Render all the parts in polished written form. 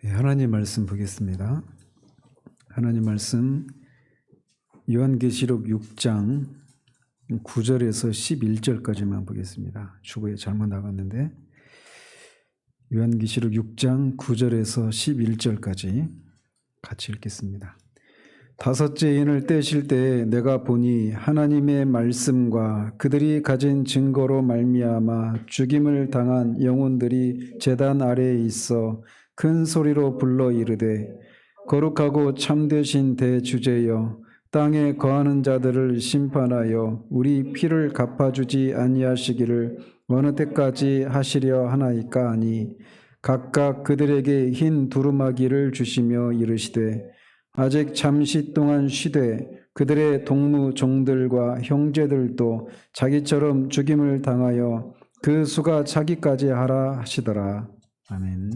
하나님 말씀 보겠습니다. 하나님 말씀 요한계시록 6장 9절에서 11절까지만 보겠습니다. 주보에 잘못 나갔는데 요한계시록 6장 9절에서 11절까지 같이 읽겠습니다. 다섯째 인을 떼실 때 내가 보니 하나님의 말씀과 그들이 가진 증거로 말미암아 죽임을 당한 영혼들이 제단 아래에 있어 큰 소리로 불러 이르되 거룩하고 참되신 대주제여 땅에 거하는 자들을 심판하여 우리 피를 갚아주지 아니하시기를 어느 때까지 하시려 하나이까 하니 각각 그들에게 흰 두루마기를 주시며 이르시되 아직 잠시 동안 쉬되 그들의 동무 종들과 형제들도 자기처럼 죽임을 당하여 그 수가 차기까지 하라 하시더라. 아멘.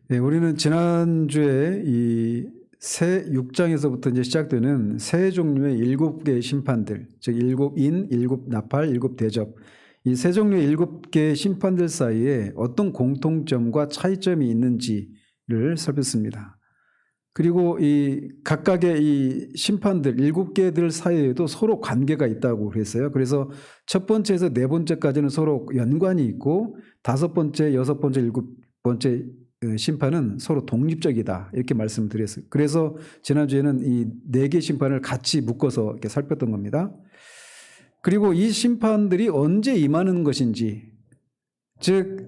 네, 우리는 지난주에 이 새 6장에서부터 이제 시작되는 세 종류의 7개의 심판들, 즉 7인, 7나팔, 7대접, 이 세 종류의 7개의 심판들 사이에 어떤 공통점과 차이점이 있는지를 살폈습니다. 그리고 이 각각의 이 심판들 7개들 사이에도 서로 관계가 있다고 그랬어요. 그래서 첫 번째에서 네 번째까지는 서로 연관이 있고 다섯 번째, 여섯 번째, 일곱 번째 심판은 서로 독립적이다 이렇게 말씀드렸어요. 그래서 지난주에는 이 4개 심판을 같이 묶어서 이렇게 살폈던 겁니다. 그리고 이 심판들이 언제 임하는 것인지, 즉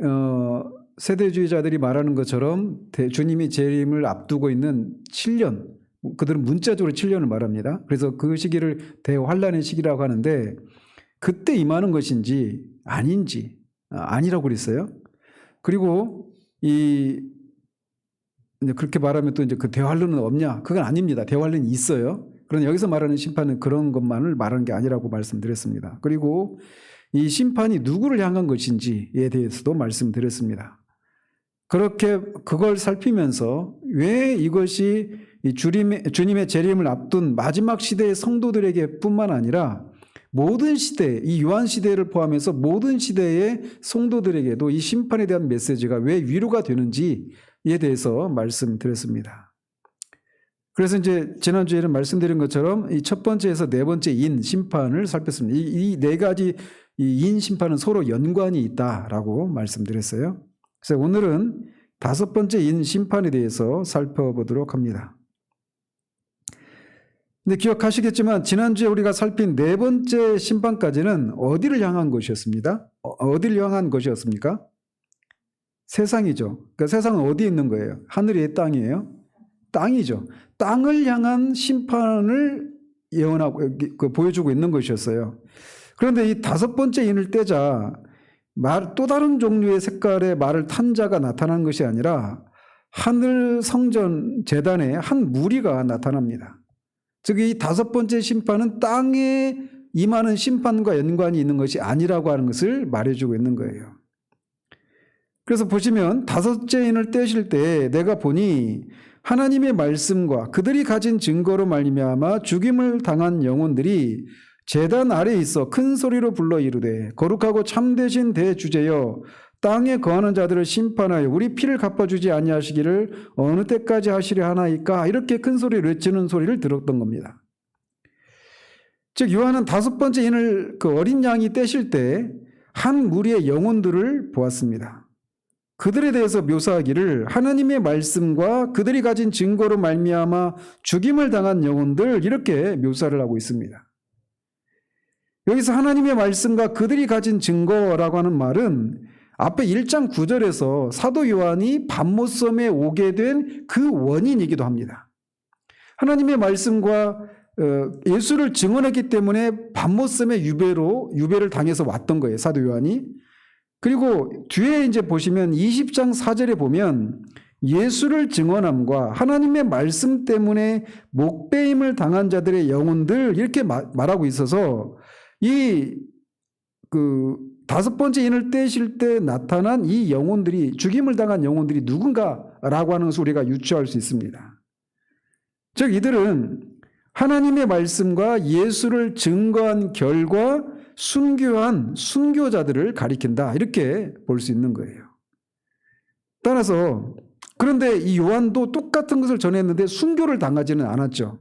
세대주의자들이 말하는 것처럼 주님이 재림을 앞두고 있는 7년, 그들은 문자적으로 7년을 말합니다. 그래서 그 시기를 대환란의 시기라고 하는데 그때 임하는 것인지 아닌지 아니라고 그랬어요. 그리고 그렇게 말하면 또 이제 그 대환란은 없냐? 그건 아닙니다. 대환란이 있어요. 그러나 여기서 말하는 심판은 그런 것만을 말하는 게 아니라고 말씀드렸습니다. 그리고 이 심판이 누구를 향한 것인지에 대해서도 말씀드렸습니다. 그렇게 그걸 살피면서 왜 이것이 주님의 재림을 앞둔 마지막 시대의 성도들에게 뿐만 아니라 모든 시대, 이 요한시대를 포함해서 모든 시대의 성도들에게도 이 심판에 대한 메시지가 왜 위로가 되는지에 대해서 말씀드렸습니다. 그래서 이제 지난주에는 말씀드린 것처럼 이 첫 번째에서 네 번째 인 심판을 살폈습니다. 이 네 가지 인 심판은 서로 연관이 있다라고 말씀드렸어요. 그래서 오늘은 다섯 번째 인 심판에 대해서 살펴보도록 합니다. 근데 기억하시겠지만 지난주에 우리가 살핀 네 번째 심판까지는 어디를 향한 것이었습니다? 어디를 향한 것이었습니까? 세상이죠. 그러니까 세상은 어디에 있는 거예요? 하늘이에요? 땅이에요? 땅이죠. 땅을 향한 심판을 예언하고 보여주고 있는 것이었어요. 그런데 이 다섯 번째 인을 떼자 또 다른 종류의 색깔의 말을 탄 자가 나타난 것이 아니라 하늘 성전 제단에 한 무리가 나타납니다. 즉 이 다섯 번째 심판은 땅에 임하는 심판과 연관이 있는 것이 아니라고 하는 것을 말해주고 있는 거예요. 그래서 보시면 다섯째 인을 떼실 때 내가 보니 하나님의 말씀과 그들이 가진 증거로 말미암아 죽임을 당한 영혼들이 제단 아래에 있어 큰 소리로 불러 이르되 거룩하고 참되신 대주제여 땅에 거하는 자들을 심판하여 우리 피를 갚아주지 아니하시기를 어느 때까지 하시려 하나이까 이렇게 큰 소리를 외치는 소리를 들었던 겁니다. 즉 요한은 다섯 번째 인을 그 어린 양이 떼실 때 한 무리의 영혼들을 보았습니다. 그들에 대해서 묘사하기를 하나님의 말씀과 그들이 가진 증거로 말미암아 죽임을 당한 영혼들 이렇게 묘사를 하고 있습니다. 여기서 하나님의 말씀과 그들이 가진 증거라고 하는 말은 앞에 1장 9절에서 사도 요한이 patmos섬에 오게 된 그 원인이기도 합니다. 하나님의 말씀과 예수를 증언했기 때문에 patmos섬의 유배를 당해서 왔던 거예요. 사도 요한이. 그리고 뒤에 이제 보시면 20장 4절에 보면 예수를 증언함과 하나님의 말씀 때문에 목배임을 당한 자들의 영혼들 이렇게 말하고 있어서 다섯 번째 인을 떼실 때 나타난 이 영혼들이 죽임을 당한 영혼들이 누군가라고 하는 것을 우리가 유추할 수 있습니다. 즉 이들은 하나님의 말씀과 예수를 증거한 결과 순교한 순교자들을 가리킨다 이렇게 볼 수 있는 거예요. 따라서 그런데 이 요한도 똑같은 것을 전했는데 순교를 당하지는 않았죠.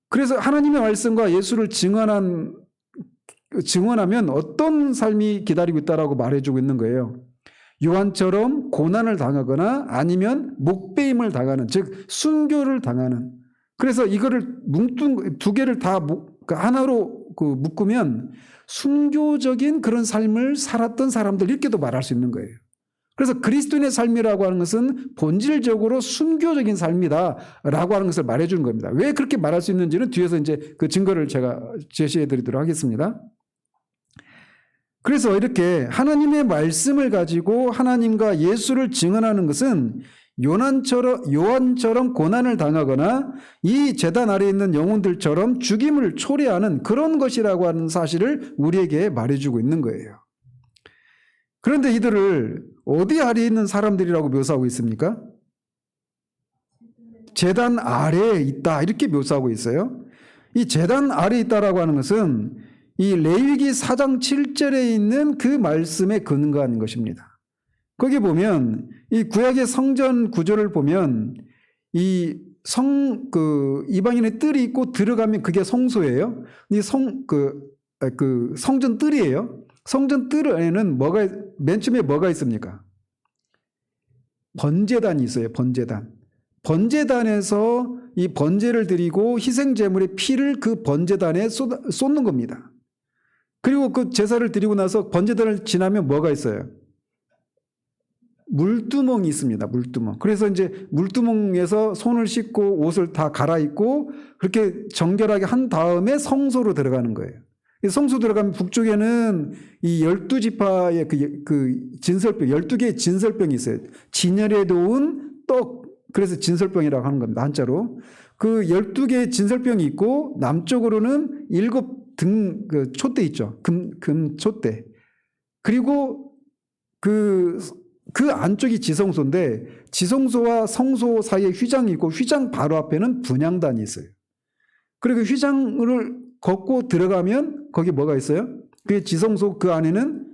그래서 하나님의 말씀과 예수를 증언하면 어떤 삶이 기다리고 있다라고 말해주고 있는 거예요. 요한처럼 고난을 당하거나 아니면 목배임을 당하는, 즉 순교를 당하는. 그래서 이거를 두 개를 다 하나로 묶으면 순교적인 그런 삶을 살았던 사람들 이렇게도 말할 수 있는 거예요. 그래서 그리스도인의 삶이라고 하는 것은 본질적으로 순교적인 삶이다라고 하는 것을 말해주는 겁니다. 왜 그렇게 말할 수 있는지는 뒤에서 이제 그 증거를 제가 제시해 드리도록 하겠습니다. 그래서 이렇게 하나님의 말씀을 가지고 하나님과 예수를 증언하는 것은 요한처럼 고난을 당하거나 이 제단 아래에 있는 영혼들처럼 죽임을 초래하는 그런 것이라고 하는 사실을 우리에게 말해주고 있는 거예요. 그런데 이들을 어디 아래에 있는 사람들이라고 묘사하고 있습니까? 제단 아래에 있다 이렇게 묘사하고 있어요. 이 제단 아래에 있다라고 하는 것은 이 레위기 4장 7절에 있는 그 말씀에 근거하는 것입니다. 거기 보면 이 구약의 성전 구조를 보면 이 이방인의 뜰이 있고 들어가면 그게 성소예요. 이 성전 뜰이에요. 성전 뜰 안에는 맨 처음에 뭐가 있습니까? 번제단이 있어요. 번제단. 번제단에서 이 번제를 드리고 희생제물의 피를 그 번제단에 쏟는 겁니다. 그리고 그 제사를 드리고 나서 번제단을 지나면 뭐가 있어요? 물두멍이 있습니다. 물두멍. 그래서 이제 물두멍에서 손을 씻고 옷을 다 갈아입고 그렇게 정결하게 한 다음에 성소로 들어가는 거예요. 성소 들어가면 북쪽에는 이 12지파의 그 진설병, 12개의 진설병이 있어요. 진열에 놓은 떡, 그래서 진설병이라고 하는 겁니다. 한자로. 그 12개의 진설병이 있고 남쪽으로는 7그 촛대 있죠. 금 촛대. 그리고 그 안쪽이 지성소인데 지성소와 성소 사이에 휘장이 있고 휘장 바로 앞에는 분향단이 있어요. 그리고 휘장을 걷고 들어가면 거기 뭐가 있어요? 그 지성소 그 안에는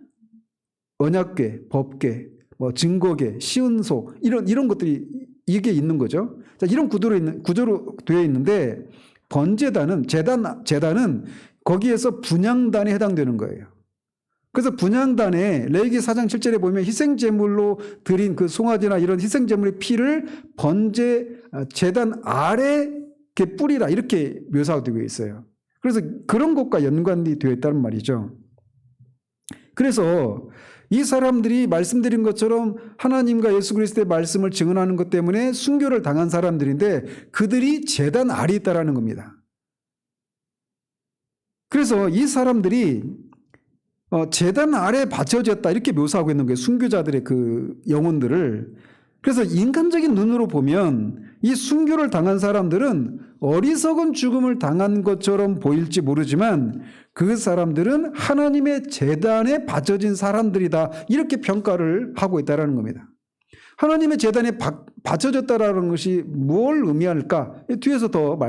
언약궤, 법궤, 뭐 증거궤, 시은소 이런 것들이 이게 있는 거죠. 자, 이런 구조로 되어 있는데 번제단은 제단은 거기에서 분향단에 해당되는 거예요. 그래서 분향단에 레위기 4장 7절에 보면 희생제물로 드린 그 송아지나 이런 희생제물의 피를 제단 아래 이렇게 뿌리라 이렇게 묘사되고 있어요. 그래서 그런 것과 연관이 되어 있다는 말이죠. 그래서 이 사람들이 말씀드린 것처럼 하나님과 예수 그리스도의 말씀을 증언하는 것 때문에 순교를 당한 사람들인데 그들이 제단 아래에 있다라는 겁니다. 그래서 이 사람들이 제단 아래에 바쳐졌다 이렇게 묘사하고 있는 거예요. 순교자들의 그 영혼들을. 그래서 인간적인 눈으로 보면 이 순교를 당한 사람들은 어리석은 죽음을 당한 것처럼 보일지 모르지만 그 사람들은 하나님의 제단에 바쳐진 사람들이다 이렇게 평가를 하고 있다는 겁니다. 하나님의 제단에 바쳐졌다라는 것이 뭘 의미할까? 뒤에서 더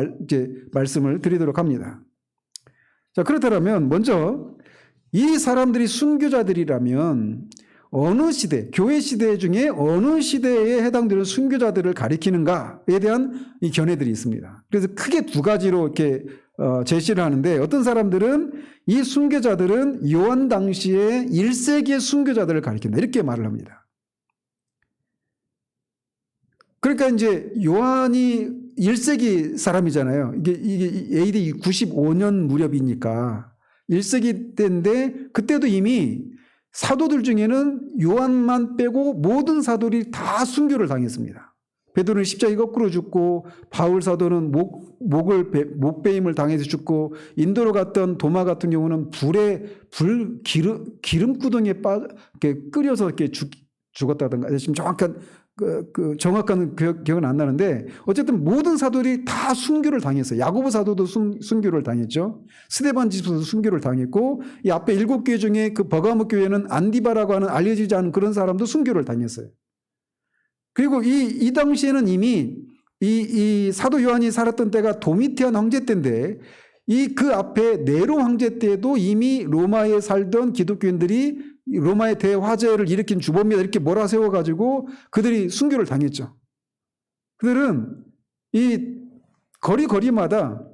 말씀을 드리도록 합니다. 자, 그렇다면 먼저 이 사람들이 순교자들이라면 어느 시대, 교회 시대 중에 어느 시대에 해당되는 순교자들을 가리키는가에 대한 이 견해들이 있습니다. 그래서 크게 두 가지로 이렇게 제시를 하는데 어떤 사람들은 이 순교자들은 요한 당시에 1세기의 순교자들을 가리킨다 이렇게 말을 합니다. 그러니까 이제 요한이 1세기 사람이잖아요. 이게 AD 95년 무렵이니까 1세기 때인데 그때도 이미 사도들 중에는 요한만 빼고 모든 사도들이 다 순교를 당했습니다. 베드로는 십자가에 거꾸로 죽고 바울 사도는 목베임을 당해서 죽고 인도로 갔던 도마 같은 경우는 기름구덩이에 끓여서 이렇게 죽었다든가 지금 정확한 기억은 안 나는데 어쨌든 모든 사도들이 다 순교를 당했어요. 야고보 사도도 순교를 당했죠. 스데반 집사도 순교를 당했고 이 앞에 7교회 중에 그 버가모 교회는 안디바라고 하는 알려지지 않은 그런 사람도 순교를 당했어요. 그리고 이 당시에는 이미 이 사도 요한이 살았던 때가 도미티안 황제 때인데 그 앞에 네로 황제 때도 이미 로마에 살던 기독교인들이 로마의 대화재를 일으킨 주범이다 이렇게 몰아세워가지고 그들이 순교를 당했죠. 그들은 이 거리마다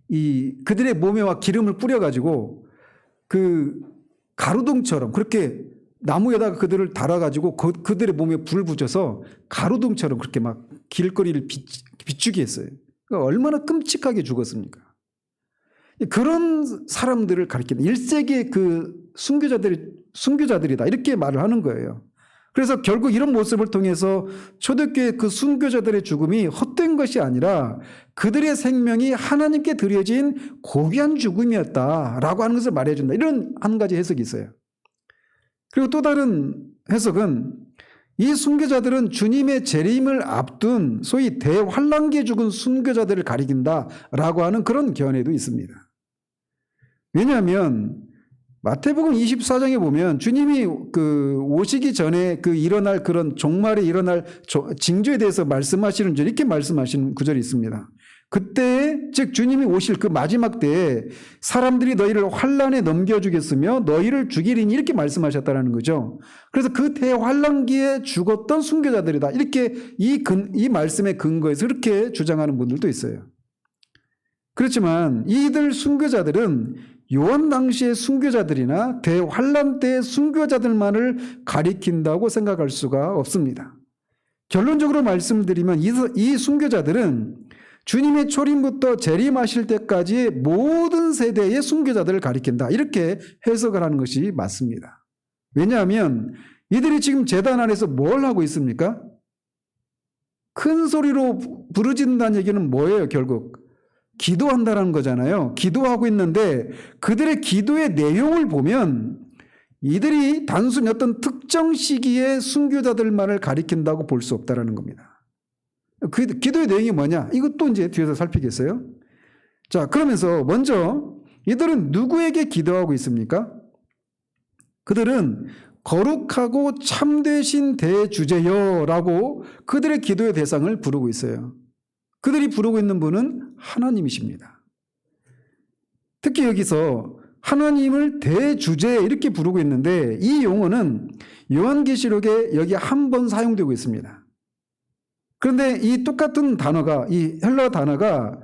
이 그들의 몸에와 기름을 뿌려가지고 그 가루등처럼 그렇게 나무에다가 그들을 달아가지고 그들의 몸에 불을 붙여서 가루등처럼 그렇게 막 길거리를 비추게 했어요. 그러니까 얼마나 끔찍하게 죽었습니까? 그런 사람들을 가리키는 1세기의 그 순교자들이다 이렇게 말을 하는 거예요. 그래서 결국 이런 모습을 통해서 초대교회 그 순교자들의 죽음이 헛된 것이 아니라 그들의 생명이 하나님께 드려진 고귀한 죽음이었다라고 하는 것을 말해준다. 이런 한 가지 해석이 있어요. 그리고 또 다른 해석은 이 순교자들은 주님의 재림을 앞둔 소위 대환란기에 죽은 순교자들을 가리킨다라고 하는 그런 견해도 있습니다. 왜냐하면 마태복음 24장에 보면 주님이 그 오시기 전에 그 일어날 그런 종말에 일어날 징조에 대해서 말씀하시는 줄 이렇게 말씀하시는 구절이 있습니다. 그때 즉 주님이 오실 그 마지막 때에 사람들이 너희를 환란에 넘겨주겠으며 너희를 죽이리니 이렇게 말씀하셨다는 거죠. 그래서 그 대환란기에 죽었던 순교자들이다. 이렇게 이 말씀의 근거에서 그렇게 주장하는 분들도 있어요. 그렇지만 이들 순교자들은 요한 당시의 순교자들이나 대환란 때의 순교자들만을 가리킨다고 생각할 수가 없습니다. 결론적으로 말씀드리면 이 순교자들은 주님의 초림부터 재림하실 때까지의 모든 세대의 순교자들을 가리킨다. 이렇게 해석을 하는 것이 맞습니다. 왜냐하면 이들이 지금 제단 안에서 뭘 하고 있습니까? 큰 소리로 부르짖는다는 얘기는 뭐예요, 결국? 기도한다는 거잖아요. 기도하고 있는데 그들의 기도의 내용을 보면 이들이 단순히 어떤 특정 시기의 순교자들만을 가리킨다고 볼 수 없다는 겁니다. 그 기도의 내용이 뭐냐? 이것도 이제 뒤에서 살피겠어요. 자, 그러면서 먼저 이들은 누구에게 기도하고 있습니까? 그들은 거룩하고 참되신 대주제여라고 그들의 기도의 대상을 부르고 있어요. 그들이 부르고 있는 분은 하나님이십니다. 특히 여기서 하나님을 대주제 이렇게 부르고 있는데 이 용어는 요한계시록에 여기 한 번 사용되고 있습니다. 그런데 이 똑같은 단어가 이 헬라어 단어가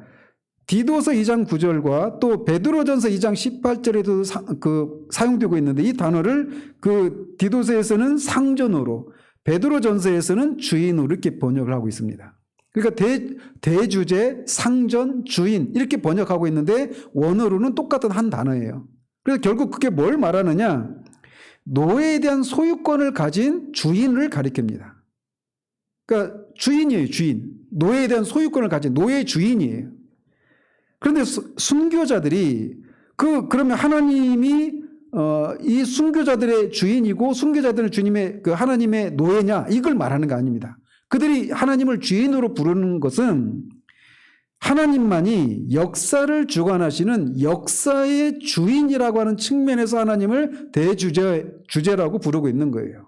디도서 2장 9절과 또 베드로전서 2장 18절에도 사용되고 있는데 이 단어를 그 디도서에서는 상전어로 베드로전서에서는 주인으로 이렇게 번역을 하고 있습니다. 그러니까 대주제, 상전, 주인 이렇게 번역하고 있는데 원어로는 똑같은 한 단어예요. 그래서 결국 그게 뭘 말하느냐? 노예에 대한 소유권을 가진 주인을 가리킵니다. 그러니까 주인이에요, 주인. 노예에 대한 소유권을 가진 노예 주인이에요. 그런데 순교자들이 그러면 하나님이 이 순교자들의 주인이고 순교자들은 주님의 그 하나님의 노예냐 이걸 말하는 거 아닙니다. 그들이 하나님을 주인으로 부르는 것은 하나님만이 역사를 주관하시는 역사의 주인이라고 하는 측면에서 하나님을 대주제라고 부르고 있는 거예요.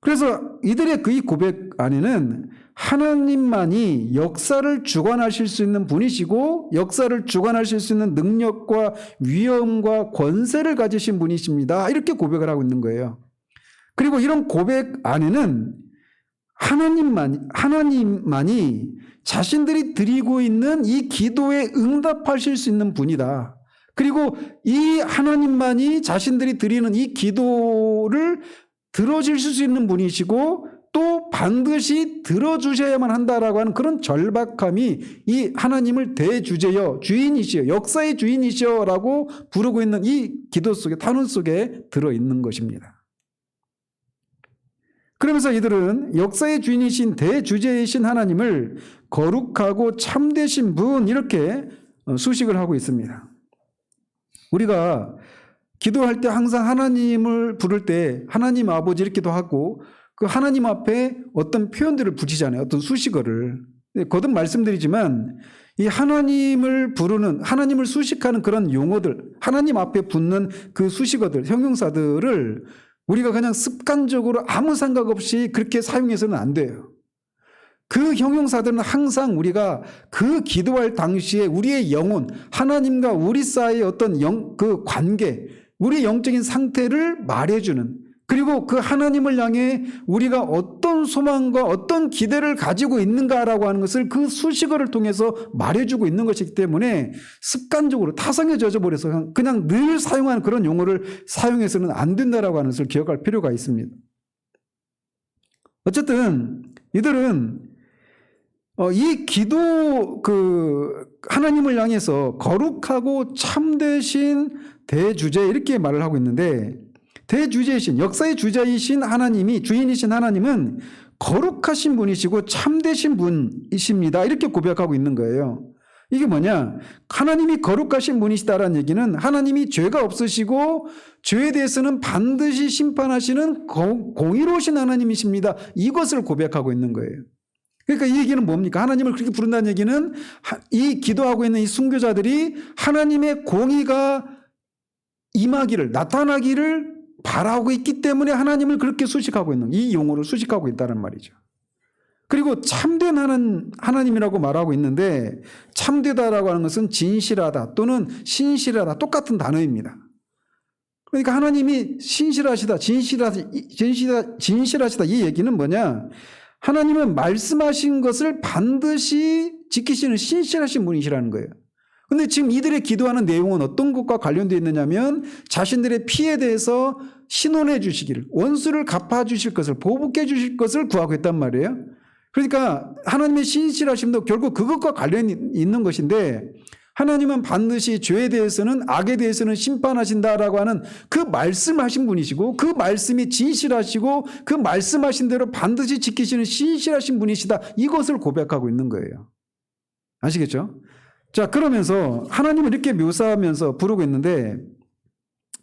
그래서 이들의 그 고백 안에는 하나님만이 역사를 주관하실 수 있는 분이시고 역사를 주관하실 수 있는 능력과 위엄과 권세를 가지신 분이십니다. 이렇게 고백을 하고 있는 거예요. 그리고 이런 고백 안에는 하나님만이 자신들이 드리고 있는 이 기도에 응답하실 수 있는 분이다. 그리고 이 하나님만이 자신들이 드리는 이 기도를 들어주실 수 있는 분이시고 또 반드시 들어주셔야만 한다라고 하는 그런 절박함이 이 하나님을 대주제여 주인이시여 역사의 주인이시여라고 부르고 있는 이 기도 속에 탄원 속에 들어있는 것입니다. 그러면서 이들은 역사의 주인이신 대주제이신 하나님을 거룩하고 참되신 분 이렇게 수식을 하고 있습니다. 우리가 기도할 때 항상 하나님을 부를 때 하나님 아버지 이렇게도 하고 그 하나님 앞에 어떤 표현들을 붙이잖아요. 어떤 수식어를. 거듭 말씀드리지만 이 하나님을 부르는 하나님을 수식하는 그런 용어들 하나님 앞에 붙는 그 수식어들 형용사들을 우리가 그냥 습관적으로 아무 생각 없이 그렇게 사용해서는 안 돼요. 그 형용사들은 항상 우리가 그 기도할 당시에 우리의 영혼 하나님과 우리 사이의 어떤 그 관계 우리 영적인 상태를 말해주는, 그리고 그 하나님을 향해 우리가 어떤 소망과 어떤 기대를 가지고 있는가라고 하는 것을 그 수식어를 통해서 말해주고 있는 것이기 때문에 습관적으로 타성에 젖어버려서 그냥 늘 사용하는 그런 용어를 사용해서는 안 된다라고 하는 것을 기억할 필요가 있습니다. 어쨌든 이들은 이 기도 하나님을 향해서 거룩하고 참되신 대주제 이렇게 말을 하고 있는데, 대주제이신 역사의 주자이신 하나님이, 주인이신 하나님은 거룩하신 분이시고 참되신 분이십니다 이렇게 고백하고 있는 거예요. 이게 뭐냐, 하나님이 거룩하신 분이시다라는 얘기는 하나님이 죄가 없으시고 죄에 대해서는 반드시 심판하시는 공의로우신 하나님이십니다, 이것을 고백하고 있는 거예요. 그러니까 이 얘기는 뭡니까? 하나님을 그렇게 부른다는 얘기는 이 기도하고 있는 이 순교자들이 하나님의 공의가 임하기를, 나타나기를 바라고 있기 때문에 하나님을 그렇게 수식하고 있는, 이 용어를 수식하고 있다는 말이죠. 그리고 참된 하나님이라고 말하고 있는데, 참되다라고 하는 것은 진실하다 또는 신실하다 똑같은 단어입니다. 그러니까 하나님이 진실하시다 이 얘기는 뭐냐, 하나님은 말씀하신 것을 반드시 지키시는 신실하신 분이시라는 거예요. 근데 지금 이들의 기도하는 내용은 어떤 것과 관련되어 있느냐면, 자신들의 피에 대해서 신원해 주시기를, 원수를 갚아 주실 것을, 보복해 주실 것을 구하고 있단 말이에요. 그러니까 하나님의 신실하심도 결국 그것과 관련이 있는 것인데, 하나님은 반드시 죄에 대해서는, 악에 대해서는 심판하신다라고 하는 그 말씀하신 분이시고, 그 말씀이 진실하시고 그 말씀하신 대로 반드시 지키시는 신실하신 분이시다, 이것을 고백하고 있는 거예요. 아시겠죠? 자, 그러면서 하나님을 이렇게 묘사하면서 부르고 있는데,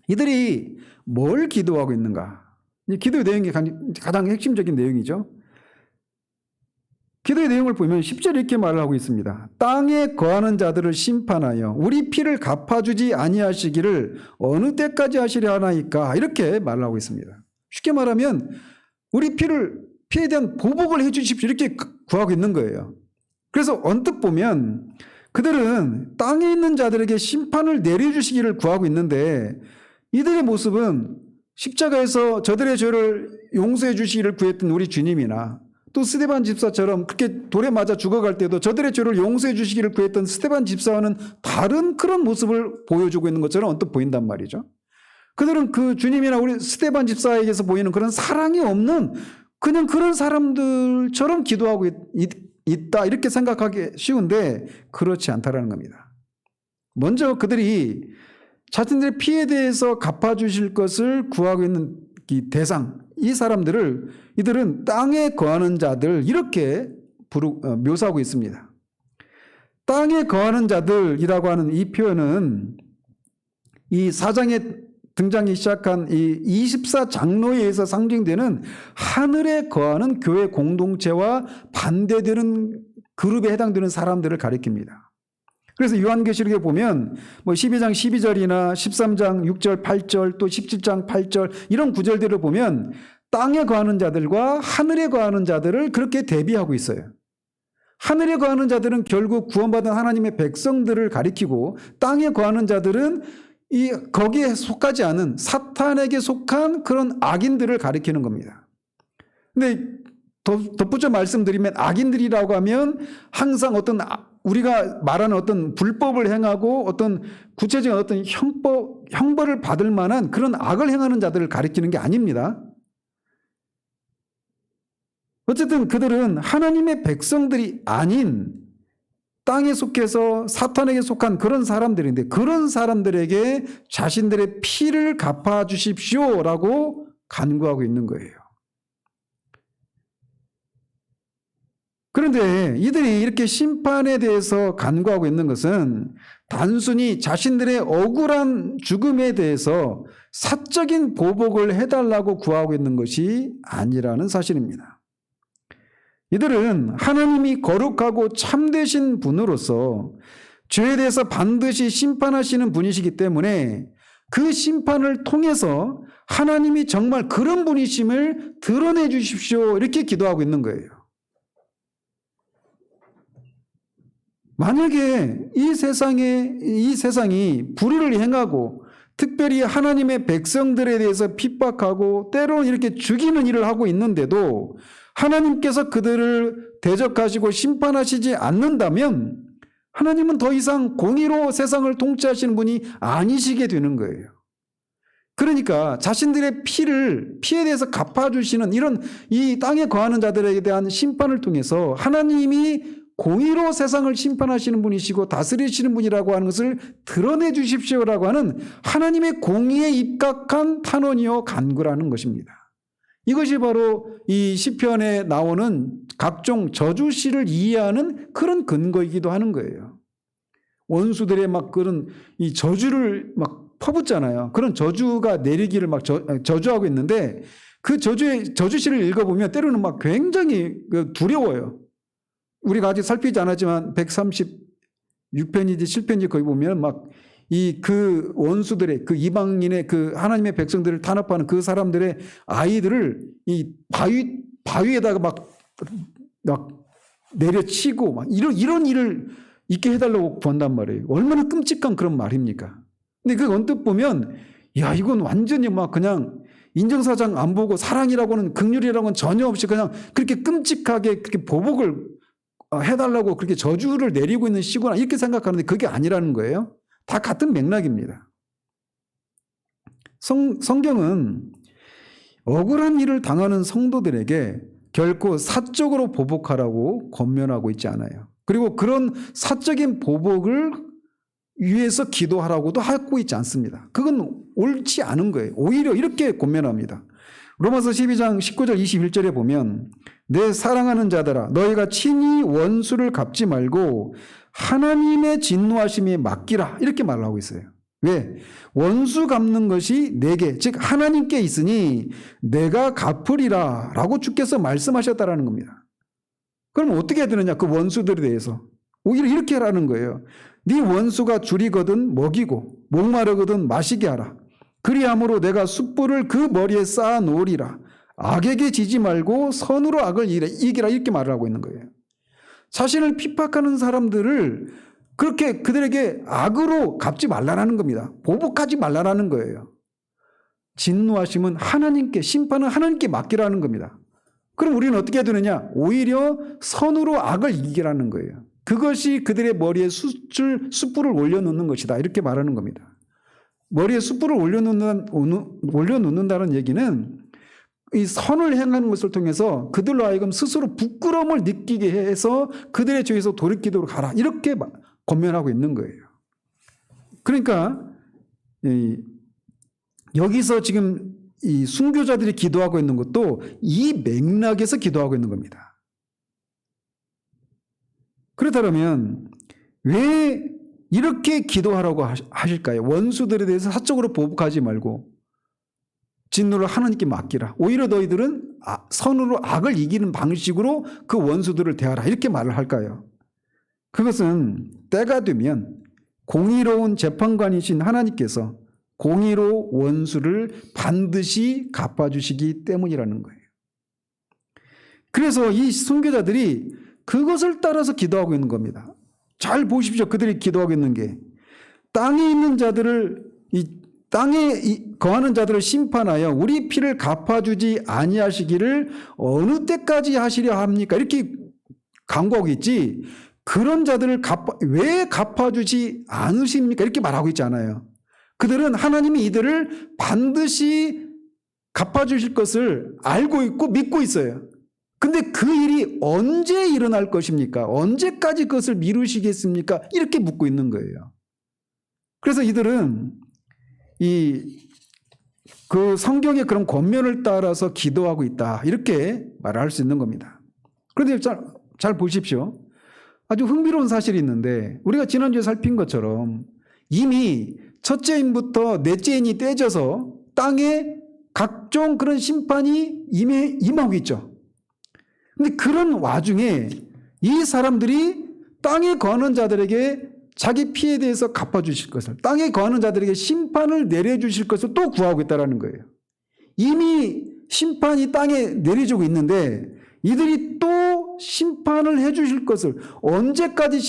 이들이 뭘 기도하고 있는가? 기도의 내용이 가장 핵심적인 내용이죠. 기도의 내용을 보면 10절에 이렇게 말을 하고 있습니다. 땅에 거하는 자들을 심판하여 우리 피를 갚아주지 아니하시기를 어느 때까지 하시려 하나이까, 이렇게 말을 하고 있습니다. 쉽게 말하면 우리 피에 대한 보복을 해 주십시오 이렇게 구하고 있는 거예요. 그래서 언뜻 보면 그들은 땅에 있는 자들에게 심판을 내려주시기를 구하고 있는데, 이들의 모습은 십자가에서 저들의 죄를 용서해 주시기를 구했던 우리 주님이나, 또 스데반 집사처럼 그렇게 돌에 맞아 죽어갈 때도 저들의 죄를 용서해 주시기를 구했던 스데반 집사와는 다른 그런 모습을 보여주고 있는 것처럼 언뜻 보인단 말이죠. 그들은 그 주님이나 우리 스데반 집사에게서 보이는 그런 사랑이 없는 그냥 그런 사람들처럼 기도하고 있다 이렇게 생각하기 쉬운데, 그렇지 않다라는 겁니다. 먼저 그들이 자신들의 피에 대해서 갚아주실 것을 구하고 있는 이 대상, 이 사람들을 이들은 땅에 거하는 자들 이렇게 묘사하고 있습니다. 땅에 거하는 자들이라고 하는 이 표현은 이 4장에 등장이 시작한 이 24장로에 의해서 상징되는 하늘에 거하는 교회 공동체와 반대되는 그룹에 해당되는 사람들을 가리킵니다. 그래서 요한계시록에 보면 12장 12절이나 13장 6절 8절 또 17장 8절 이런 구절들을 보면 땅에 거하는 자들과 하늘에 거하는 자들을 그렇게 대비하고 있어요. 하늘에 거하는 자들은 결국 구원받은 하나님의 백성들을 가리키고, 땅에 거하는 자들은 거기에 속하지 않은 사탄에게 속한 그런 악인들을 가리키는 겁니다. 근데 덧붙여 말씀드리면, 악인들이라고 하면 항상 어떤 우리가 말하는 어떤 불법을 행하고 어떤 구체적인 어떤 형벌을 받을 만한 그런 악을 행하는 자들을 가리키는 게 아닙니다. 어쨌든 그들은 하나님의 백성들이 아닌 땅에 속해서 사탄에게 속한 그런 사람들인데, 그런 사람들에게 자신들의 피를 갚아주십시오라고 간구하고 있는 거예요. 그런데 이들이 이렇게 심판에 대해서 간구하고 있는 것은 단순히 자신들의 억울한 죽음에 대해서 사적인 보복을 해달라고 구하고 있는 것이 아니라는 사실입니다. 이들은 하나님이 거룩하고 참되신 분으로서 죄에 대해서 반드시 심판하시는 분이시기 때문에 그 심판을 통해서 하나님이 정말 그런 분이심을 드러내 주십시오 이렇게 기도하고 있는 거예요. 만약에 이 세상이 불의를 행하고 특별히 하나님의 백성들에 대해서 핍박하고 때로는 이렇게 죽이는 일을 하고 있는데도 하나님께서 그들을 대적하시고 심판하시지 않는다면 하나님은 더 이상 공의로 세상을 통치하시는 분이 아니시게 되는 거예요. 그러니까 자신들의 피에 대해서 갚아주시는 이런 이 땅에 거하는 자들에 대한 심판을 통해서 하나님이 공의로 세상을 심판하시는 분이시고 다스리시는 분이라고 하는 것을 드러내 주십시오라고 하는 하나님의 공의에 입각한 탄원이요 간구라는 것입니다. 이것이 바로 이 시편에 나오는 각종 저주시를 이해하는 그런 근거이기도 하는 거예요. 원수들의 막 그런 이 저주를 막 퍼붓잖아요. 그런 저주가 내리기를 막 저주하고 있는데 그 저주시를 읽어보면 때로는 막 굉장히 두려워요. 우리가 아직 살피지 않았지만 136편이지 7편이지 거기 보면 막 그 원수들의 그 이방인의 그 하나님의 백성들을 탄압하는 그 사람들의 아이들을 이 바위에다가 막 내려치고 막 이런 일을 있게 해달라고 구한단 말이에요. 얼마나 끔찍한 그런 말입니까? 근데 그 언뜻 보면 야 이건 완전히 막 그냥 인정사정 안 보고 사랑이라고는 긍휼이라고는 전혀 없이 그냥 그렇게 끔찍하게 그렇게 보복을 해달라고 그렇게 저주를 내리고 있는 시구나 이렇게 생각하는데 그게 아니라는 거예요. 다 같은 맥락입니다. 성경은 억울한 일을 당하는 성도들에게 결코 사적으로 보복하라고 권면하고 있지 않아요. 그리고 그런 사적인 보복을 위해서 기도하라고도 하고 있지 않습니다. 그건 옳지 않은 거예요. 오히려 이렇게 권면합니다. 로마서 12장 19절 21절에 보면 내 사랑하는 자들아 너희가 친히 원수를 갚지 말고 하나님의 진노하심에 맡기라 이렇게 말을 하고 있어요. 왜? 원수 갚는 것이 내게 즉 하나님께 있으니 내가 갚으리라 라고 주께서 말씀하셨다라는 겁니다. 그럼 어떻게 해야 되느냐 그 원수들에 대해서 오히려 이렇게 하라는 거예요. 네 원수가 줄이거든 먹이고 목마르거든 마시게 하라. 그리함으로 내가 숯불을 그 머리에 쌓아 놓으리라. 악에게 지지 말고 선으로 악을 이기라 이렇게 말을 하고 있는 거예요. 자신을 핍박하는 사람들을 그렇게 그들에게 악으로 갚지 말라는 겁니다. 보복하지 말라는 거예요. 진노하심은 하나님께 심판은 하나님께 맡기라는 겁니다. 그럼 우리는 어떻게 해야 되느냐? 오히려 선으로 악을 이기라는 거예요. 그것이 그들의 머리에 숯불을 올려놓는 것이다 이렇게 말하는 겁니다. 머리에 숯불을 올려놓는다는 얘기는 이 선을 행하는 것을 통해서 그들로 하여금 스스로 부끄러움을 느끼게 해서 그들의 죄에서 돌이키도록 하라 이렇게 권면하고 있는 거예요. 그러니까 여기서 지금 이 순교자들이 기도하고 있는 것도 이 맥락에서 기도하고 있는 겁니다. 그렇다면 왜 이렇게 기도하라고 하실까요? 원수들에 대해서 사적으로 보복하지 말고 진노를 하나님께 맡기라. 오히려 너희들은 선으로 악을 이기는 방식으로 그 원수들을 대하라. 이렇게 말을 할까요? 그것은 때가 되면 공의로운 재판관이신 하나님께서 공의로 원수를 반드시 갚아주시기 때문이라는 거예요. 그래서 이 순교자들이 그것을 따라서 기도하고 있는 겁니다. 잘 보십시오. 그들이 기도하고 있는 게 땅에 있는 자들을 땅에 거하는 자들을 심판하여 우리 피를 갚아주지 아니하시기를 어느 때까지 하시려 합니까? 이렇게 간구하고 있지 그런 자들을 왜 갚아주지 않으십니까? 이렇게 말하고 있지 않아요. 그들은 하나님이 이들을 반드시 갚아주실 것을 알고 있고 믿고 있어요. 근데 그 일이 언제 일어날 것입니까? 언제까지 그것을 미루시겠습니까? 이렇게 묻고 있는 거예요. 그래서 이들은 그 성경의 그런 권면을 따라서 기도하고 있다. 이렇게 말할 수 있는 겁니다. 그런데 잘 보십시오. 아주 흥미로운 사실이 있는데 우리가 지난주에 살핀 것처럼 이미 첫째 인부터 넷째 인이 떼져서 땅에 각종 그런 심판이 임하고 있죠. 근데 그런 와중에 이 사람들이 땅에 거하는 자들에게 자기 피에 대해서 갚아주실 것을 땅에 거하는 자들에게 심판을 내려주실 것을 또 구하고 있다는 거예요. 이미 심판이 땅에 내려지고 있는데 이들이 또 심판을 해 주실 것을 언제까지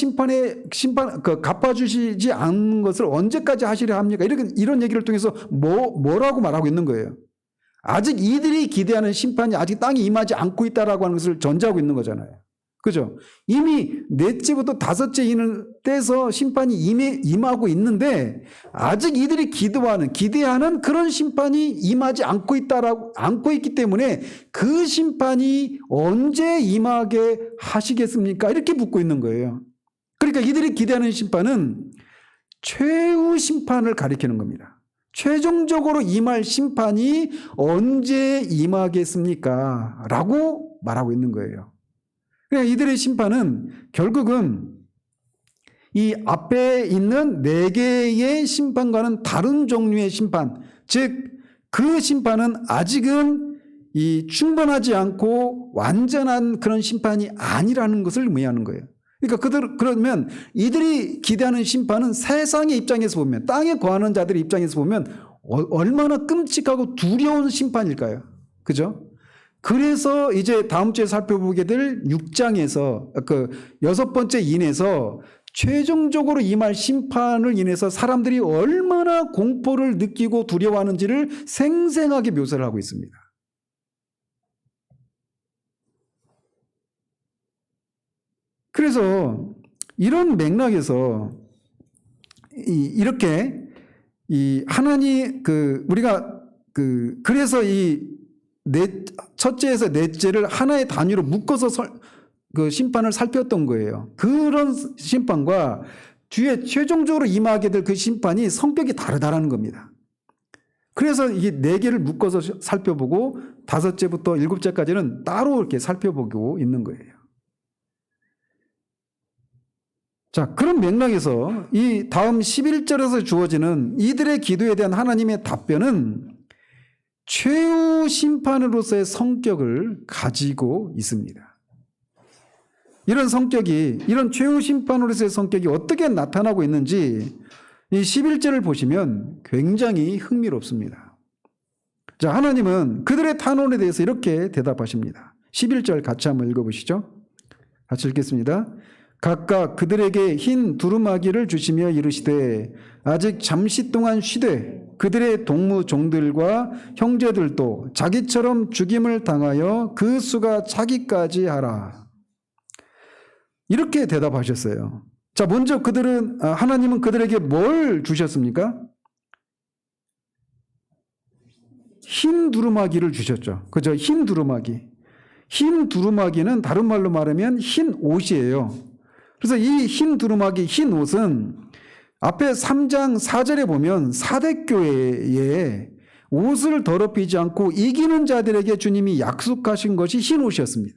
갚아주시지 않는 것을 언제까지 하시려 합니까? 이런 얘기를 통해서 뭐라고 말하고 있는 거예요. 아직 이들이 기대하는 심판이 아직 땅에 임하지 않고 있다라고 하는 것을 전제하고 있는 거잖아요. 그죠? 이미 넷째부터 다섯째 인을 떼서 심판이 임하고 있는데 아직 이들이 기대하는 그런 심판이 임하지 않고 있기 때문에 그 심판이 언제 임하게 하시겠습니까? 이렇게 묻고 있는 거예요. 그러니까 이들이 기대하는 심판은 최후 심판을 가리키는 겁니다. 최종적으로 임할 심판이 언제 임하겠습니까? 라고 말하고 있는 거예요. 그러니까 이들의 심판은 결국은 이 앞에 있는 4개의 심판과는 다른 종류의 심판, 즉 그 심판은 아직은 이 충분하지 않고 완전한 그런 심판이 아니라는 것을 의미하는 거예요. 그러니까 그러면 이들이 기대하는 심판은 세상의 입장에서 보면, 땅에 거하는 자들의 입장에서 보면 얼마나 끔찍하고 두려운 심판일까요? 그죠? 그래서 이제 다음 주에 살펴보게 될 6장에서 그 6번째 인에서 최종적으로 임할 심판을 인해서 사람들이 얼마나 공포를 느끼고 두려워하는지를 생생하게 묘사를 하고 있습니다. 그래서 이런 맥락에서 이렇게 우리가 그래서 첫째에서 넷째를 하나의 단위로 묶어서 심판을 살폈던 거예요. 그런 심판과 뒤에 최종적으로 임하게 될 그 심판이 성격이 다르다라는 겁니다. 그래서 이게 4개를 묶어서 살펴보고 5째부터 7째까지는 따로 이렇게 살펴보고 있는 거예요. 자, 그런 맥락에서 이 다음 11절에서 주어지는 이들의 기도에 대한 하나님의 답변은 최후 심판으로서의 성격을 가지고 있습니다. 이런 최후 심판으로서의 성격이 어떻게 나타나고 있는지 이 11절을 보시면 굉장히 흥미롭습니다. 자, 하나님은 그들의 탄원에 대해서 이렇게 대답하십니다. 11절 같이 한번 읽어보시죠. 같이 읽겠습니다. 각각 그들에게 흰 두루마기를 주시며 이르시되 아직 잠시 동안 쉬되 그들의 동무 종들과 형제들도 자기처럼 죽임을 당하여 그 수가 차기까지 하라. 이렇게 대답하셨어요. 자, 먼저 하나님은 그들에게 뭘 주셨습니까? 흰 두루마기를 주셨죠. 그죠? 흰 두루마기. 흰 두루마기는 다른 말로 말하면 흰 옷이에요. 그래서 이 흰 두루마기, 흰 옷은 앞에 3장 4절에 보면 사대교회에 옷을 더럽히지 않고 이기는 자들에게 주님이 약속하신 것이 흰 옷이었습니다.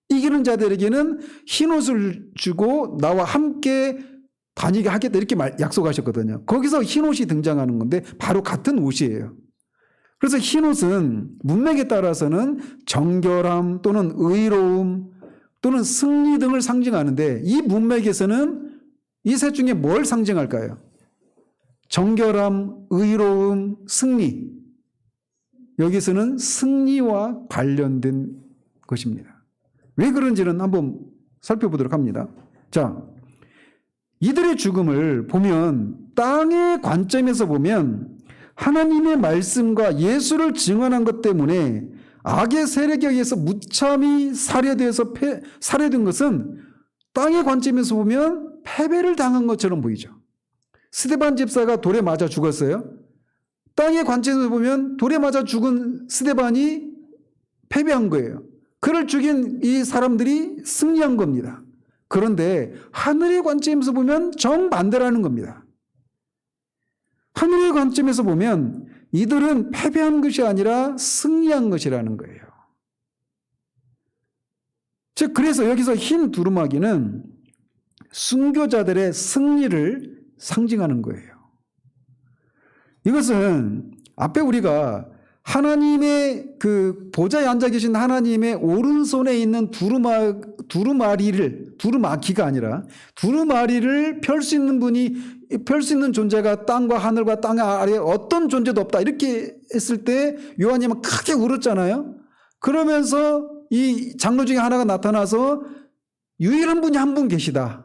이기는 자들에게는 흰 옷을 주고 나와 함께 다니게 하겠다 이렇게 약속하셨거든요. 거기서 흰 옷이 등장하는 건데 바로 같은 옷이에요. 그래서 흰 옷은 문맥에 따라서는 정결함 또는 의로움 또는 승리 등을 상징하는데 이 문맥에서는 이 셋 중에 뭘 상징할까요? 정결함, 의로움, 승리. 여기서는 승리와 관련된 것입니다. 왜 그런지는 한번 살펴보도록 합니다. 자, 이들의 죽음을 보면 땅의 관점에서 보면 하나님의 말씀과 예수를 증언한 것 때문에 악의 세력에 의해서 무참히 살해된 것은 땅의 관점에서 보면 패배를 당한 것처럼 보이죠. 스데반 집사가 돌에 맞아 죽었어요. 땅의 관점에서 보면 돌에 맞아 죽은 스데반이 패배한 거예요. 그를 죽인 이 사람들이 승리한 겁니다. 그런데 하늘의 관점에서 보면 정반대라는 겁니다. 하늘의 관점에서 보면 이들은 패배한 것이 아니라 승리한 것이라는 거예요. 즉, 그래서 여기서 흰 두루마기는 순교자들의 승리를 상징하는 거예요. 이것은 앞에 우리가 하나님의 그 보좌에 앉아 계신 하나님의 오른손에 있는 두루마기가 아니라 두루마리를 펼 수 있는 존재가 땅과 하늘과 땅 아래에 어떤 존재도 없다. 이렇게 했을 때 요한님은 크게 울었잖아요. 그러면서 이 장로 중에 하나가 나타나서 유일한 분이 한 분 계시다.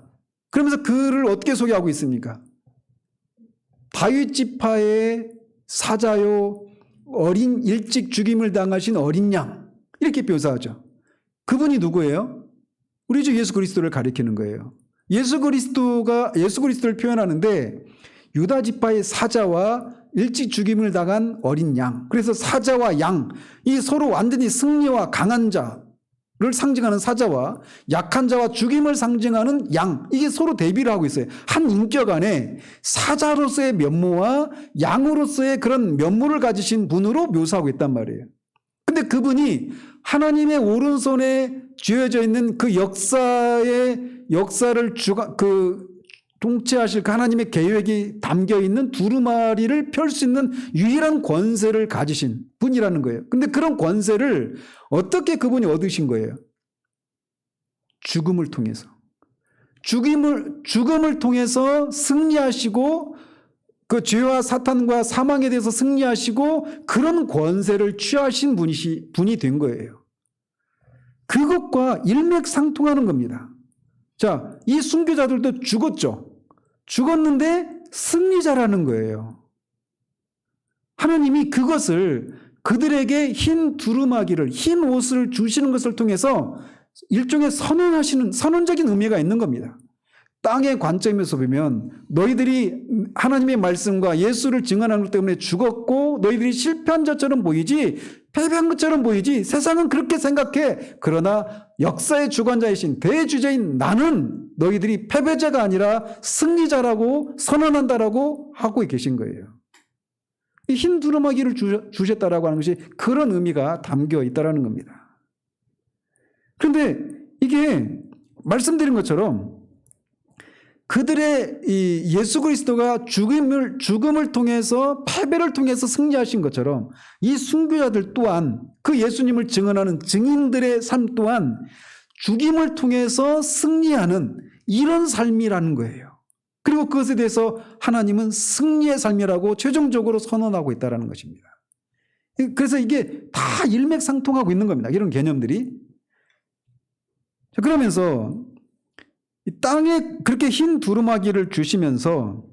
그러면서 그를 어떻게 소개하고 있습니까? 다윗 지파의 사자요, 어린 일찍 죽임을 당하신 어린 양, 이렇게 묘사하죠. 그분이 누구예요? 우리 주 예수 그리스도를 가리키는 거예요. 예수 그리스도를 표현하는데 유다 지파의 사자와 일찍 죽임을 당한 어린 양. 그래서 사자와 양, 이 서로 완전히 승리와 강한 자를 상징하는 사자와 약한 자와 죽임을 상징하는 양, 이게 서로 대비를 하고 있어요. 한 인격 안에 사자로서의 면모와 양으로서의 그런 면모를 가지신 분으로 묘사하고 있단 말이에요. 근데 그분이 하나님의 오른손에 쥐어져 있는 그 역사를 통치하실 그 하나님의 계획이 담겨 있는 두루마리를 펼 수 있는 유일한 권세를 가지신 분이라는 거예요. 근데 그런 권세를 어떻게 그분이 얻으신 거예요? 죽음을 통해서. 죽음을 통해서 승리하시고 그 죄와 사탄과 사망에 대해서 승리하시고 그런 권세를 취하신 분이 된 거예요. 그것과 일맥상통하는 겁니다. 자, 이 순교자들도 죽었죠. 죽었는데 승리자라는 거예요. 하나님이 그것을 그들에게 흰 두루마기를, 흰 옷을 주시는 것을 통해서 일종의 선언적인 의미가 있는 겁니다. 땅의 관점에서 보면 너희들이 하나님의 말씀과 예수를 증언하는 것 때문에 죽었고 너희들이 실패한 자처럼 보이지, 패배한 것처럼 보이지, 세상은 그렇게 생각해. 그러나 역사의 주관자이신 대주제인 나는 너희들이 패배자가 아니라 승리자라고 선언한다라고 하고 계신 거예요. 이 흰 두루마기를 주셨다라고 하는 것이 그런 의미가 담겨 있다라는 겁니다. 그런데 이게 말씀드린 것처럼 그들의 이 예수 그리스도가 죽음을 통해서 패배를 통해서 승리하신 것처럼 이 순교자들 또한 그 예수님을 증언하는 증인들의 삶 또한 죽임을 통해서 승리하는 이런 삶이라는 거예요. 그리고 그것에 대해서 하나님은 승리의 삶이라고 최종적으로 선언하고 있다는 것입니다. 그래서 이게 다 일맥상통하고 있는 겁니다. 이런 개념들이. 그러면서 이 땅에 그렇게 흰 두루마기를 주시면서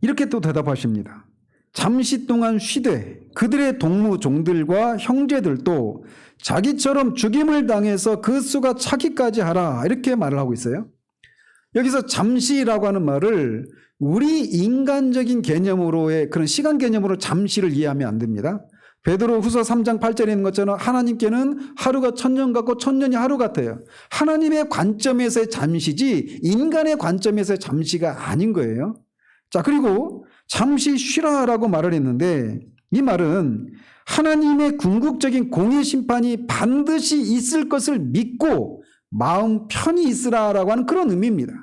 이렇게 또 대답하십니다. 잠시 동안 쉬되 그들의 동무 종들과 형제들도 자기처럼 죽임을 당해서 그 수가 차기까지 하라, 이렇게 말을 하고 있어요. 여기서 잠시라고 하는 말을 우리 인간적인 개념으로의 그런 시간 개념으로 잠시를 이해하면 안 됩니다. 베드로 후서 3장 8절에 있는 것처럼 하나님께는 하루가 1000년 같고 1000년이 하루 같아요. 하나님의 관점에서의 잠시지 인간의 관점에서의 잠시가 아닌 거예요. 자, 그리고 잠시 쉬라라고 말을 했는데 이 말은 하나님의 궁극적인 공의 심판이 반드시 있을 것을 믿고 마음 편히 있으라라고 하는 그런 의미입니다.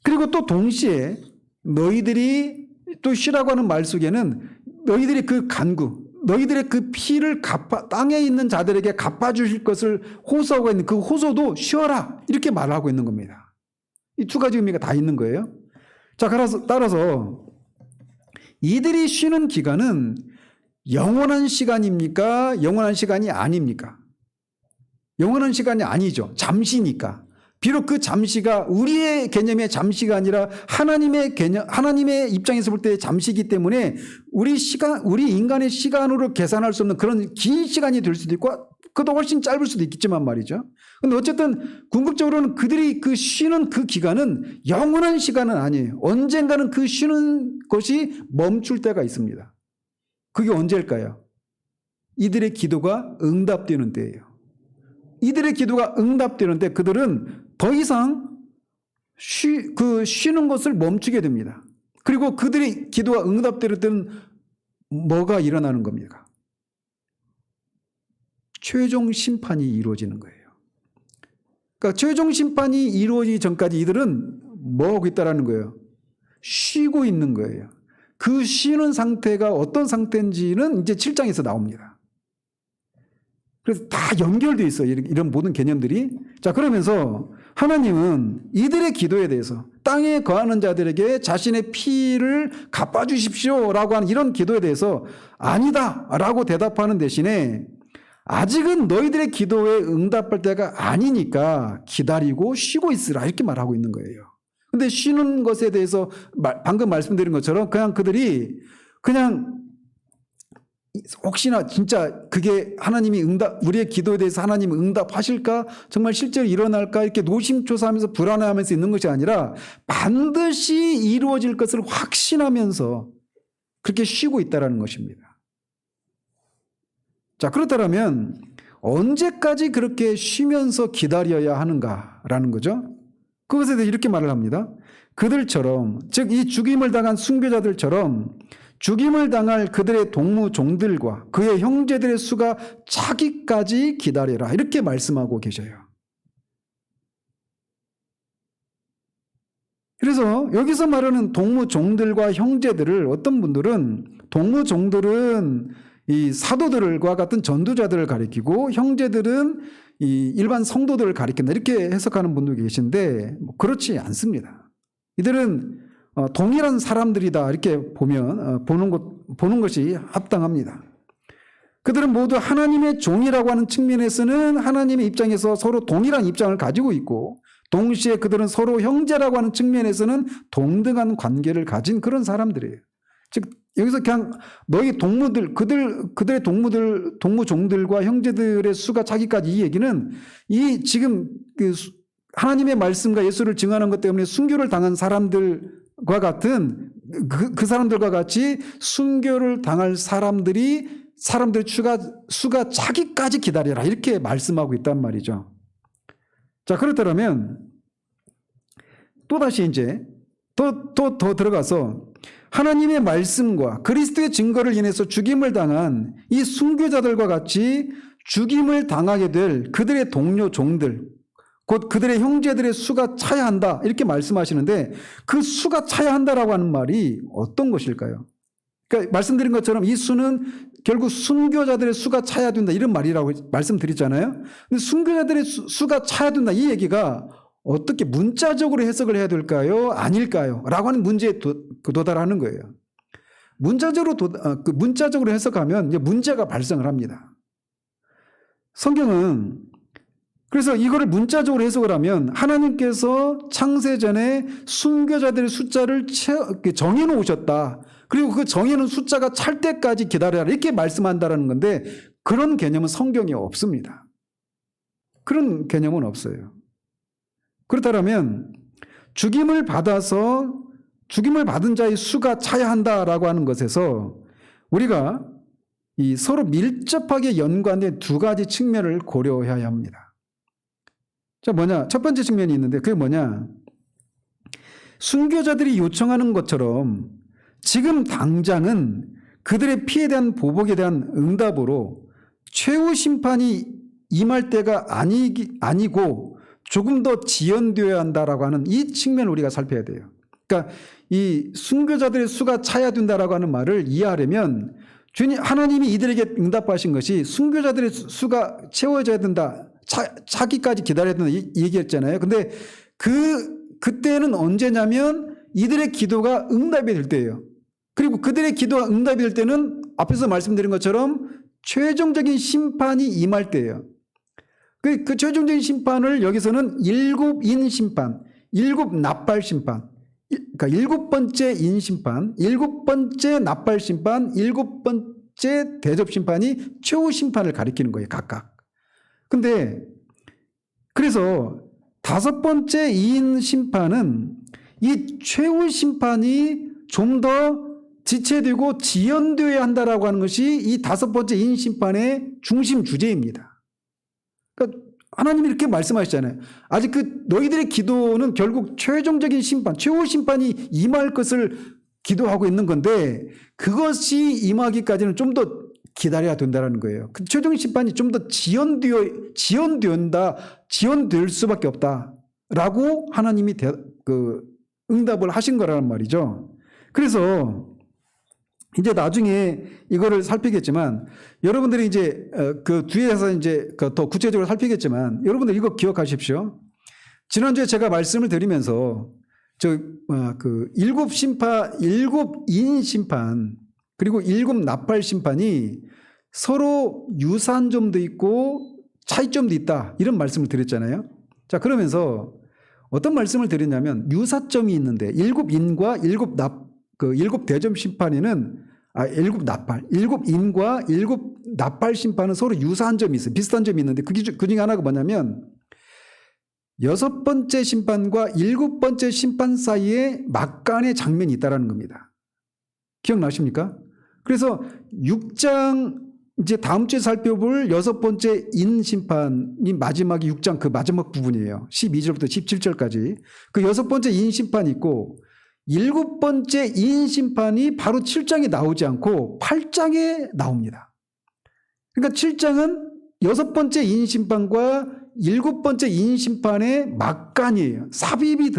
그리고 또 동시에 너희들이 또 쉬라고 하는 말 속에는 너희들이 그 간구, 너희들의 그 피를 땅에 있는 자들에게 갚아주실 것을 호소하고 있는 그 호소도 쉬어라, 이렇게 말하고 있는 겁니다. 이 두 가지 의미가 다 있는 거예요. 자, 따라서 이들이 쉬는 기간은 영원한 시간입니까? 영원한 시간이 아닙니까? 영원한 시간이 아니죠. 잠시니까. 비록 그 잠시가 우리의 개념의 잠시가 아니라 하나님의 개념, 하나님의 입장에서 볼 때 잠시이기 때문에 우리 인간의 시간으로 계산할 수 없는 그런 긴 시간이 될 수도 있고, 그것도 훨씬 짧을 수도 있겠지만 말이죠. 근데 어쨌든 궁극적으로는 그들이 그 쉬는 그 기간은 영원한 시간은 아니에요. 언젠가는 그 쉬는 것이 멈출 때가 있습니다. 그게 언제일까요? 이들의 기도가 응답되는 때예요. 이들의 기도가 응답되는 때 그들은 더 이상 쉬는 것을 멈추게 됩니다. 그리고 그들의 기도가 응답되는 때는 뭐가 일어나는 겁니까? 최종 심판이 이루어지는 거예요. 그러니까 최종 심판이 이루어지기 전까지 이들은 뭐 하고 있다라는 거예요? 쉬고 있는 거예요. 그 쉬는 상태가 어떤 상태인지는 이제 7장에서 나옵니다. 그래서 다 연결되어 있어요. 이런 모든 개념들이. 자, 그러면서 하나님은 이들의 기도에 대해서 땅에 거하는 자들에게 자신의 피를 갚아주십시오 라고 하는 이런 기도에 대해서 아니다 라고 대답하는 대신에 아직은 너희들의 기도에 응답할 때가 아니니까 기다리고 쉬고 있으라 이렇게 말하고 있는 거예요. 근데 쉬는 것에 대해서 방금 말씀드린 것처럼 그냥 그들이 그냥 혹시나 진짜 그게 하나님이 우리의 기도에 대해서 하나님이 응답하실까? 정말 실제로 일어날까? 이렇게 노심초사하면서 불안해하면서 있는 것이 아니라 반드시 이루어질 것을 확신하면서 그렇게 쉬고 있다는 것입니다. 자, 그렇다면 언제까지 그렇게 쉬면서 기다려야 하는가라는 거죠. 그것에 대해 이렇게 말을 합니다. 그들처럼, 즉 이 죽임을 당한 순교자들처럼 죽임을 당할 그들의 동무 종들과 그의 형제들의 수가 차기까지 기다려라 이렇게 말씀하고 계셔요. 그래서 여기서 말하는 동무 종들과 형제들을 어떤 분들은 동무 종들은 이 사도들과 같은 전도자들을 가리키고 형제들은 이 일반 성도들을 가리킨다 이렇게 해석하는 분도 계신데 그렇지 않습니다. 이들은 동일한 사람들이다 이렇게 보는 것이 합당합니다. 그들은 모두 하나님의 종이라고 하는 측면에서는 하나님의 입장에서 서로 동일한 입장을 가지고 있고 동시에 그들은 서로 형제라고 하는 측면에서는 동등한 관계를 가진 그런 사람들이에요. 즉 여기서 그냥 너희 동무들 그들의 동무종들과 형제들의 수가 차기까지 이 얘기는 이 지금 그 하나님의 말씀과 예수를 증언한 것 때문에 순교를 당한 사람들과 같은 그 사람들과 같이 순교를 당할 사람들의 수가 차기까지 기다려라 이렇게 말씀하고 있단 말이죠. 자, 그렇다면 또다시 이제 더 들어가서 하나님의 말씀과 그리스도의 증거를 인해서 죽임을 당한 이 순교자들과 같이 죽임을 당하게 될 그들의 동료 종들 곧 그들의 형제들의 수가 차야 한다 이렇게 말씀하시는데 그 수가 차야 한다라고 하는 말이 어떤 것일까요? 그러니까 말씀드린 것처럼 이 수는 결국 순교자들의 수가 차야 된다 이런 말이라고 말씀드렸잖아요. 근데 순교자들의 수가 차야 된다 이 얘기가 어떻게 문자적으로 해석을 해야 될까요? 아닐까요? 라고 하는 문제에 도달하는 거예요. 문자적으로 해석하면 이제 문제가 발생을 합니다. 성경은 그래서 이거를 문자적으로 해석을 하면 하나님께서 창세 전에 순교자들의 숫자를 정해 놓으셨다. 그리고 그 정해놓은 숫자가 찰 때까지 기다려라 이렇게 말씀한다는 건데 그런 개념은 성경에 없습니다. 그런 개념은 없어요. 그렇다면 죽임을 받은 자의 수가 차야 한다라고 하는 것에서 우리가 이 서로 밀접하게 연관된 두 가지 측면을 고려해야 합니다. 자, 첫 번째 측면이 있는데 그게 뭐냐? 순교자들이 요청하는 것처럼 지금 당장은 그들의 피해에 대한 보복에 대한 응답으로 최후 심판이 임할 때가 아니고 조금 더 지연되어야 한다라고 하는 이 측면을 우리가 살펴야 돼요. 그러니까 이 순교자들의 수가 차야 된다라고 하는 말을 이해하려면 하나님이 이들에게 응답하신 것이 순교자들의 수가 채워져야 된다. 차기까지 기다려야 된다 이 얘기했잖아요. 근데 그때는 언제냐면 이들의 기도가 응답이 될 때예요. 그리고 그들의 기도가 응답이 될 때는 앞에서 말씀드린 것처럼 최종적인 심판이 임할 때예요. 그 최종적인 심판을 여기서는 일곱인 심판, 일곱 납발 심판, 그러니까 일곱 번째 인 심판, 일곱 번째 납발 심판, 일곱 번째 대접 심판이 최후 심판을 가리키는 거예요, 각각. 근데 그래서 다섯 번째 인 심판은 이 최후 심판이 좀 더 지체되고 지연되어야 한다라고 하는 것이 이 다섯 번째 인 심판의 중심 주제입니다. 그러니까 하나님이 이렇게 말씀하시잖아요. 아직 너희들의 기도는 결국 최종적인 심판, 최후 심판이 임할 것을 기도하고 있는 건데 그것이 임하기까지는 좀 더 기다려야 된다는 거예요. 그 최종 심판이 좀 더 지연될 수밖에 없다라고 하나님이 응답을 하신 거라는 말이죠. 그래서 이제 나중에 이거를 살피겠지만 여러분들이 이제 그 뒤에서 이제 더 구체적으로 살피겠지만 여러분들 이거 기억하십시오. 지난주에 제가 말씀을 드리면서 일곱 인 심판 그리고 일곱 납발 심판이 서로 유사한 점도 있고 차이점도 있다. 이런 말씀을 드렸잖아요. 자, 그러면서 어떤 말씀을 드렸냐면 유사점이 있는데 일곱 인과 일곱 대접 심판에는 일곱 인과 일곱 나팔 심판은 서로 유사한 점이 있어요. 비슷한 점이 있는데 그 중에 하나가 뭐냐면 6번째 심판과 7번째 심판 사이에 막간의 장면이 있다라는 겁니다. 기억나십니까? 그래서 6장 이제 다음 주에 살펴볼 6번째 인 심판이 마지막에 6장 그 마지막 부분이에요. 12절부터 17절까지. 그 6번째 인 심판이 있고 7번째 인 심판이 바로 7장에 나오지 않고 8장에 나옵니다. 그러니까 7장은 6번째 인 심판과 7번째 인 심판의 막간이에요. 삽입이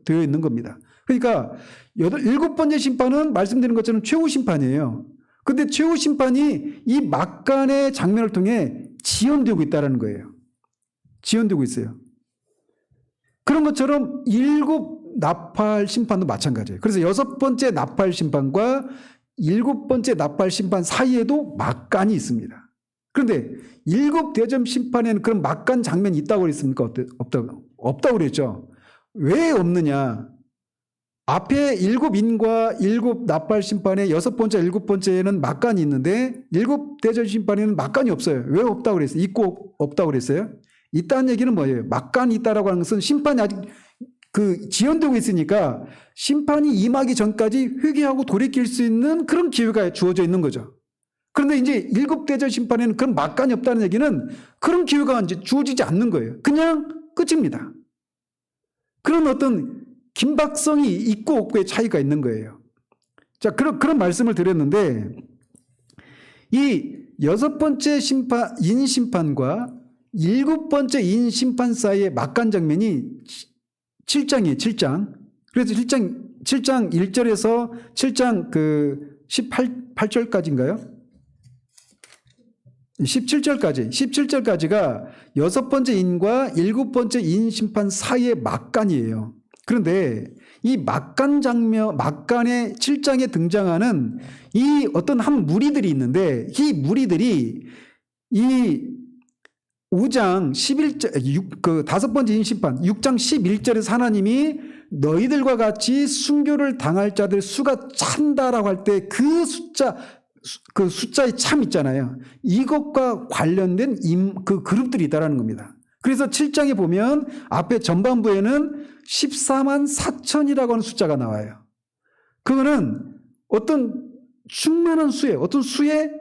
되어 있는 겁니다. 그러니까 7번째 심판은 말씀드린 것처럼 최후 심판이에요. 근데 최후 심판이 이 막간의 장면을 통해 지연되고 있다는 거예요. 지연되고 있어요. 그런 것처럼 7 나팔 심판도 마찬가지예요. 그래서 6번째 나팔 심판과 7번째 나팔 심판 사이에도 막간이 있습니다. 그런데 7 대접 심판에는 그런 막간 장면이 있다고 그랬습니까? 없다고 그랬죠. 왜 없느냐? 앞에 7인과 7 나팔 심판의 6번째, 7번째에는 막간이 있는데 7 대접 심판에는 막간이 없어요. 왜 없다고 그랬어요? 있고 없다고 그랬어요? 있다는 얘기는 뭐예요? 막간이 있다라고 하는 것은 심판이 아직 지연되고 있으니까 심판이 임하기 전까지 회개하고 돌이킬 수 있는 그런 기회가 주어져 있는 거죠. 그런데 이제 7 대접 심판에는 그런 막간이 없다는 얘기는 그런 기회가 이제 주어지지 않는 거예요. 그냥 끝입니다. 그런 어떤 긴박성이 있고 없고의 차이가 있는 거예요. 자, 그런 말씀을 드렸는데 이 6번째 인 심판과 7번째 인 심판 사이의 막간 장면이 7장이에요. 7장. 그래서 7장 1절에서 7장 18절까지인가요? 17절까지가 6번째 인과 7번째 인 심판 사이의 막간이에요. 그런데 이 막간 장면, 막간의 7장에 등장하는 이 어떤 한 무리들이 있는데 이 무리들이 이 5장 11절, 다섯 번째 인 심판, 6장 11절에서 하나님이 너희들과 같이 순교를 당할 자들 수가 찬다라고 할 때 그 숫자의 참 있잖아요. 이것과 관련된 그 그룹들이 있다라는 겁니다. 그래서 7장에 보면 앞에 전반부에는 14만 4천이라고 하는 숫자가 나와요. 그거는 어떤 충만한 수예요. 어떤 수의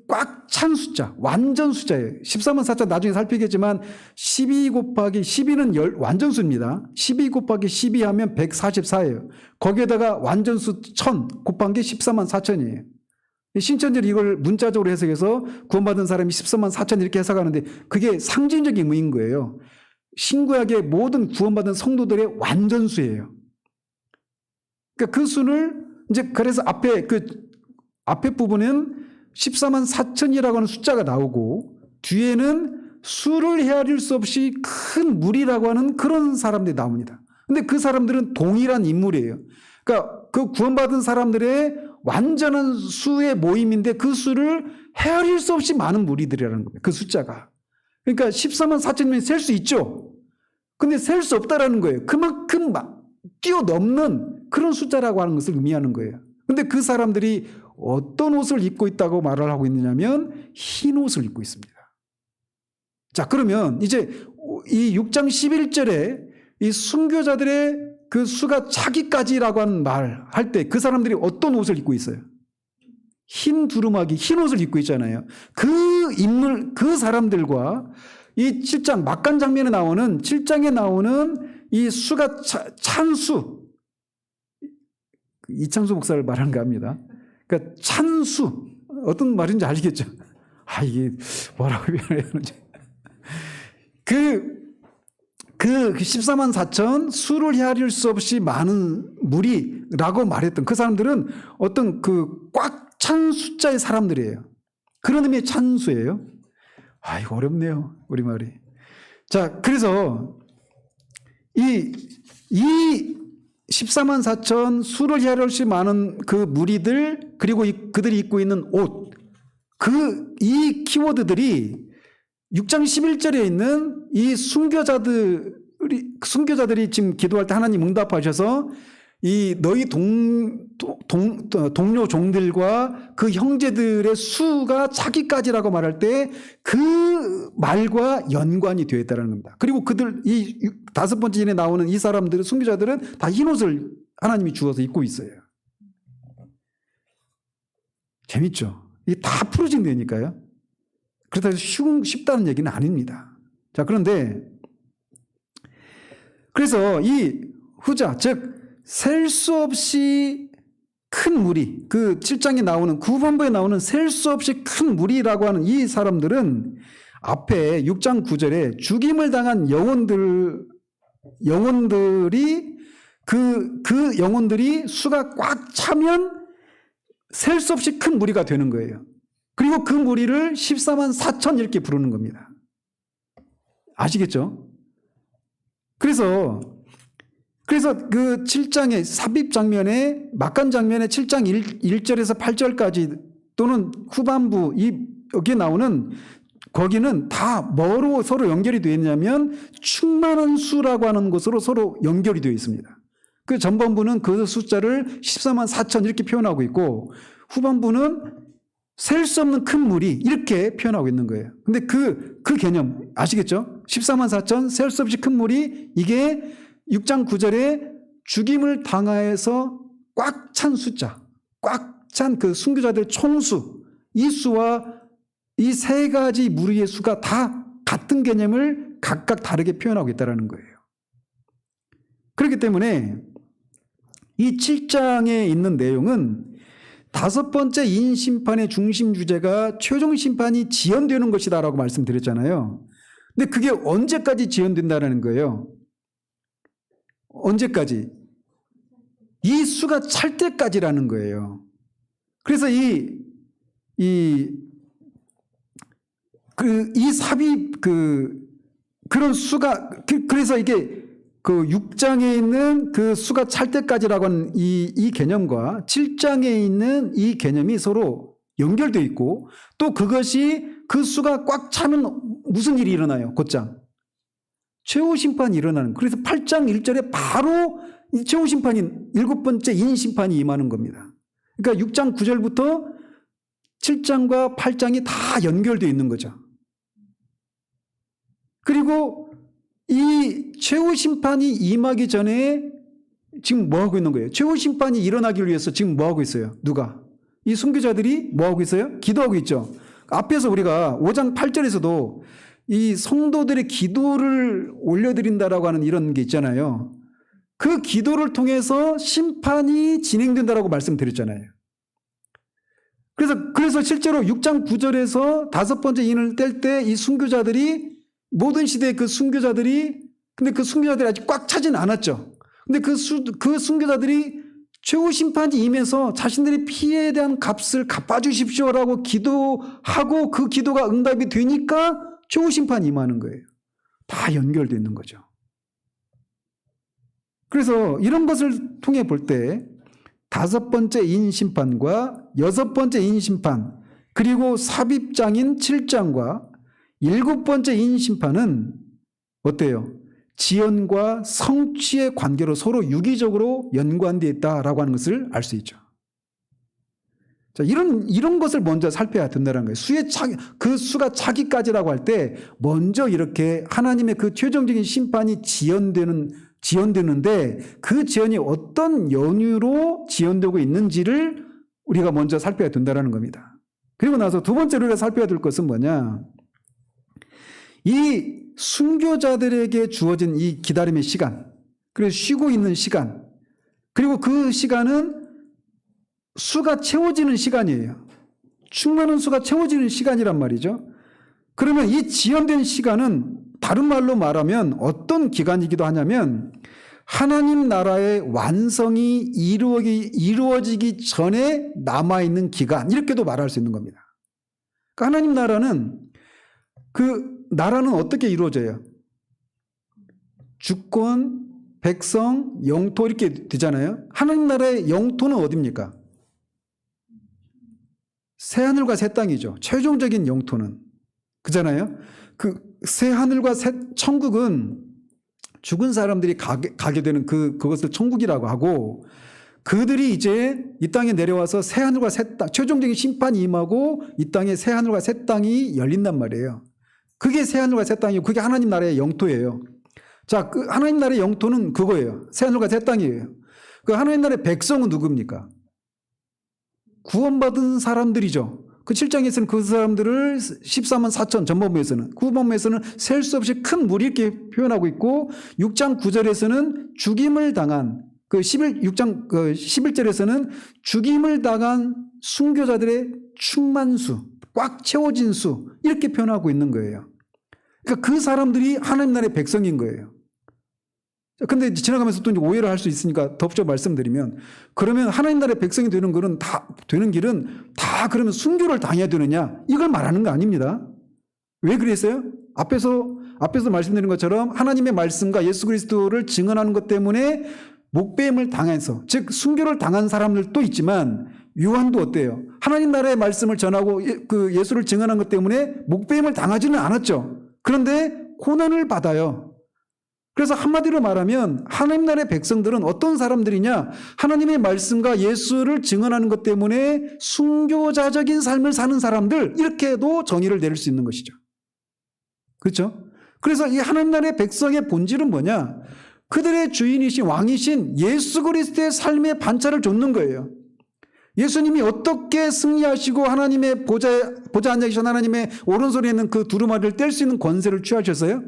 꽉 찬 숫자, 완전 숫자예요. 14만 4천 나중에 살피겠지만 12 곱하기 12는 완전수입니다. 12 곱하기 12 하면 144예요. 거기에다가 완전수 1000 곱한 게 14만 4천이에요. 신천지는 이걸 문자적으로 해석해서 구원받은 사람이 14만 4천 이렇게 해석하는데 그게 상징적인 의미인 거예요. 신구약의 모든 구원받은 성도들의 완전수예요. 그러니까 그 수를 이제 그래서 앞에 부분은 14만 4천이라고 하는 숫자가 나오고 뒤에는 수를 헤아릴 수 없이 큰 무리라고 하는 그런 사람들이 나옵니다. 근데 그 사람들은 동일한 인물이에요. 그러니까 그 구원받은 사람들의 완전한 수의 모임인데 그 수를 헤아릴 수 없이 많은 무리들이라는 겁니다. 그 숫자가. 그러니까 14만 4천이면 셀 수 있죠. 근데 셀 수 없다라는 거예요. 그만큼 뛰어넘는 그런 숫자라고 하는 것을 의미하는 거예요. 근데 그 사람들이 어떤 옷을 입고 있다고 말을 하고 있느냐면 흰 옷을 입고 있습니다. 자, 그러면 이제 이 6장 11절에 이 순교자들의 그 수가 차기까지라고 하는 말 할 때 그 사람들이 어떤 옷을 입고 있어요? 흰 두루마기, 흰 옷을 입고 있잖아요. 그 사람들과 이 7장 막간 장면에 나오는 7장에 나오는 이 수가 찬 수, 이창수 목사를 말하는 겁니다. 그러니까 찬수 어떤 말인지 아시겠죠? 이게 뭐라고 표현해야 되는지. 그 14만 4천 수를 헤아릴 수 없이 많은 무리라고 말했던 그 사람들은 어떤 꽉 찬 숫자의 사람들이에요. 그런 의미의 찬수예요. 이거 어렵네요. 우리말이. 자, 그래서 이 14만 4천 수를 헤아릴 수 많은 그 무리들 그리고 그들이 입고 있는 옷 이 키워드들이 6장 11절에 있는 이 순교자들이 지금 기도할 때 하나님 응답하셔서 이 너희 동료 종들과 그 형제들의 수가 차기까지라고 말할 때 그 말과 연관이 되어 있다는 겁니다. 그리고 이 5번째 인에 나오는 이 사람들은, 순교자들은 다 흰옷을 하나님이 주어서 입고 있어요. 재밌죠? 이게 다 풀어진다니까요. 그렇다고 해서 쉽다는 얘기는 아닙니다. 자, 그래서 이 후자, 즉 셀 수 없이 큰 무리, 그 7장에 나오는, 후반부에 나오는 셀 수 없이 큰 무리라고 하는 이 사람들은 앞에 6장 9절에 죽임을 당한 영혼들이 그 영혼들이 수가 꽉 차면 셀 수 없이 큰 무리가 되는 거예요. 그리고 그 무리를 14만 4천 이렇게 부르는 겁니다. 아시겠죠? 그래서 그 7장의 삽입 장면에, 막간 장면에 7장 1절에서 8절까지 또는 후반부 여기에 나오는 거기는 다 뭐로 서로 연결이 되어 있냐면 충만한 수라고 하는 것으로 서로 연결이 되어 있습니다. 그 전반부는 그 숫자를 14만 4천 이렇게 표현하고 있고 후반부는 셀 수 없는 큰 무리 이렇게 표현하고 있는 거예요. 근데 그 개념 아시겠죠? 14만 4천 셀 수 없이 큰 무리, 이게 6장 9절에 죽임을 당하여서 꽉 찬 숫자, 꽉 찬 그 순교자들 총수, 이 수와 이 세 가지 무리의 수가 다 같은 개념을 각각 다르게 표현하고 있다는 거예요. 그렇기 때문에 이 7장에 있는 내용은 5번째 인심판의 중심 주제가 최종 심판이 지연되는 것이다 라고 말씀드렸잖아요. 근데 그게 언제까지 지연된다는 거예요? 언제까지? 이 수가 찰 때까지라는 거예요. 그래서 이 삽입, 그런 수가, 그래서 이게 그 6장에 있는 그 수가 찰 때까지라고 하는 이 개념과 7장에 있는 이 개념이 서로 연결되어 있고 또 그것이 그 수가 꽉 차면 무슨 일이 일어나요? 곧장. 최후심판이 일어나는. 그래서 8장 1절에 바로 이 최후심판이 7번째 인심판이 임하는 겁니다. 그러니까 6장 9절부터 7장과 8장이 다 연결되어 있는 거죠. 그리고 이 최후심판이 임하기 전에 지금 뭐하고 있는 거예요? 최후심판이 일어나기 위해서 지금 뭐하고 있어요? 누가? 이 순교자들이 뭐하고 있어요? 기도하고 있죠. 앞에서 우리가 5장 8절에서도 이 성도들의 기도를 올려드린다라고 하는 이런 게 있잖아요. 그 기도를 통해서 심판이 진행된다라고 말씀드렸잖아요. 그래서 실제로 6장 9절에서 5번째 인을 뗄 때 이 순교자들이 모든 시대의 그 순교자들이 근데 그 순교자들이 아직 꽉 차진 않았죠. 근데 그 순교자들이 최후 심판이 임해서 자신들의 피해에 대한 값을 갚아주십시오라고 기도하고 그 기도가 응답이 되니까 최후 심판이 임하는 거예요. 다 연결되어 있는 거죠. 그래서 이런 것을 통해 볼 때 5번째 인심판과 6번째 인심판 그리고 삽입장인 7장과 7번째 인심판은 어때요? 지연과 성취의 관계로 서로 유기적으로 연관되어 있다라고 하는 것을 알 수 있죠. 자, 이런 것을 먼저 살펴야 된다는 거예요. 그 수가 차기까지라고 할 때 먼저 이렇게 하나님의 그 최종적인 심판이 지연되는데 그 지연이 어떤 연유로 지연되고 있는지를 우리가 먼저 살펴야 된다는 겁니다. 그리고 나서 두 번째로 우리가 살펴야 될 것은 뭐냐? 이 순교자들에게 주어진 이 기다림의 시간, 그리고 쉬고 있는 시간, 그리고 그 시간은 수가 채워지는 시간이에요. 충만한 수가 채워지는 시간이란 말이죠. 그러면 이 지연된 시간은 다른 말로 말하면 어떤 기간이기도 하냐면 하나님 나라의 완성이 이루어지기 전에 남아있는 기간, 이렇게도 말할 수 있는 겁니다. 그러니까 하나님 나라는 어떻게 이루어져요? 주권, 백성, 영토 이렇게 되잖아요. 하나님 나라의 영토는 어디입니까? 새하늘과 새 땅이죠. 최종적인 영토는. 그잖아요. 그 새하늘과 새 천국은 죽은 사람들이 가게 되는 그것을 천국이라고 하고, 그들이 이제 이 땅에 내려와서 새하늘과 새 땅, 최종적인 심판이 임하고 이 땅에 새하늘과 새 땅이 열린단 말이에요. 그게 새하늘과 새 땅이고 그게 하나님 나라의 영토예요. 자, 그 하나님 나라의 영토는 그거예요. 새하늘과 새 땅이에요. 그 하나님 나라의 백성은 누굽니까? 구원받은 사람들이죠. 그 7장에서는 그 사람들을 14만 4천, 전반부에서는, 후반부에서는 셀 수 없이 큰 무리 이렇게 표현하고 있고, 6장 9절에서는 죽임을 당한, 6장 11절에서는 죽임을 당한 순교자들의 충만수, 꽉 채워진 수, 이렇게 표현하고 있는 거예요. 그러니까 그 사람들이 하나님 나라의 백성인 거예요. 근데 지나가면서 또 오해를 할 수 있으니까 덧붙여 말씀드리면, 그러면 하나님 나라의 백성이 되는 길은 다 그러면 순교를 당해야 되느냐? 이걸 말하는 거 아닙니다. 왜 그랬어요? 앞에서 말씀드린 것처럼 하나님의 말씀과 예수 그리스도를 증언하는 것 때문에 목배임을 당해서, 즉 순교를 당한 사람들도 있지만, 요한도 어때요? 하나님 나라의 말씀을 전하고 그 예수를 증언한 것 때문에 목배임을 당하지는 않았죠. 그런데 고난을 받아요. 그래서 한마디로 말하면 하나님 나라의 백성들은 어떤 사람들이냐? 하나님의 말씀과 예수를 증언하는 것 때문에 순교자적인 삶을 사는 사람들, 이렇게도 정의를 내릴 수 있는 것이죠. 그렇죠? 그래서 이 하나님 나라의 백성의 본질은 뭐냐? 그들의 주인이신 왕이신 예수 그리스도의 삶의 반차를 줬는 거예요. 예수님이 어떻게 승리하시고 하나님의 보좌에 앉아 계신 하나님의 오른손에 있는 그 두루마리를 뗄 수 있는 권세를 취하셨어요?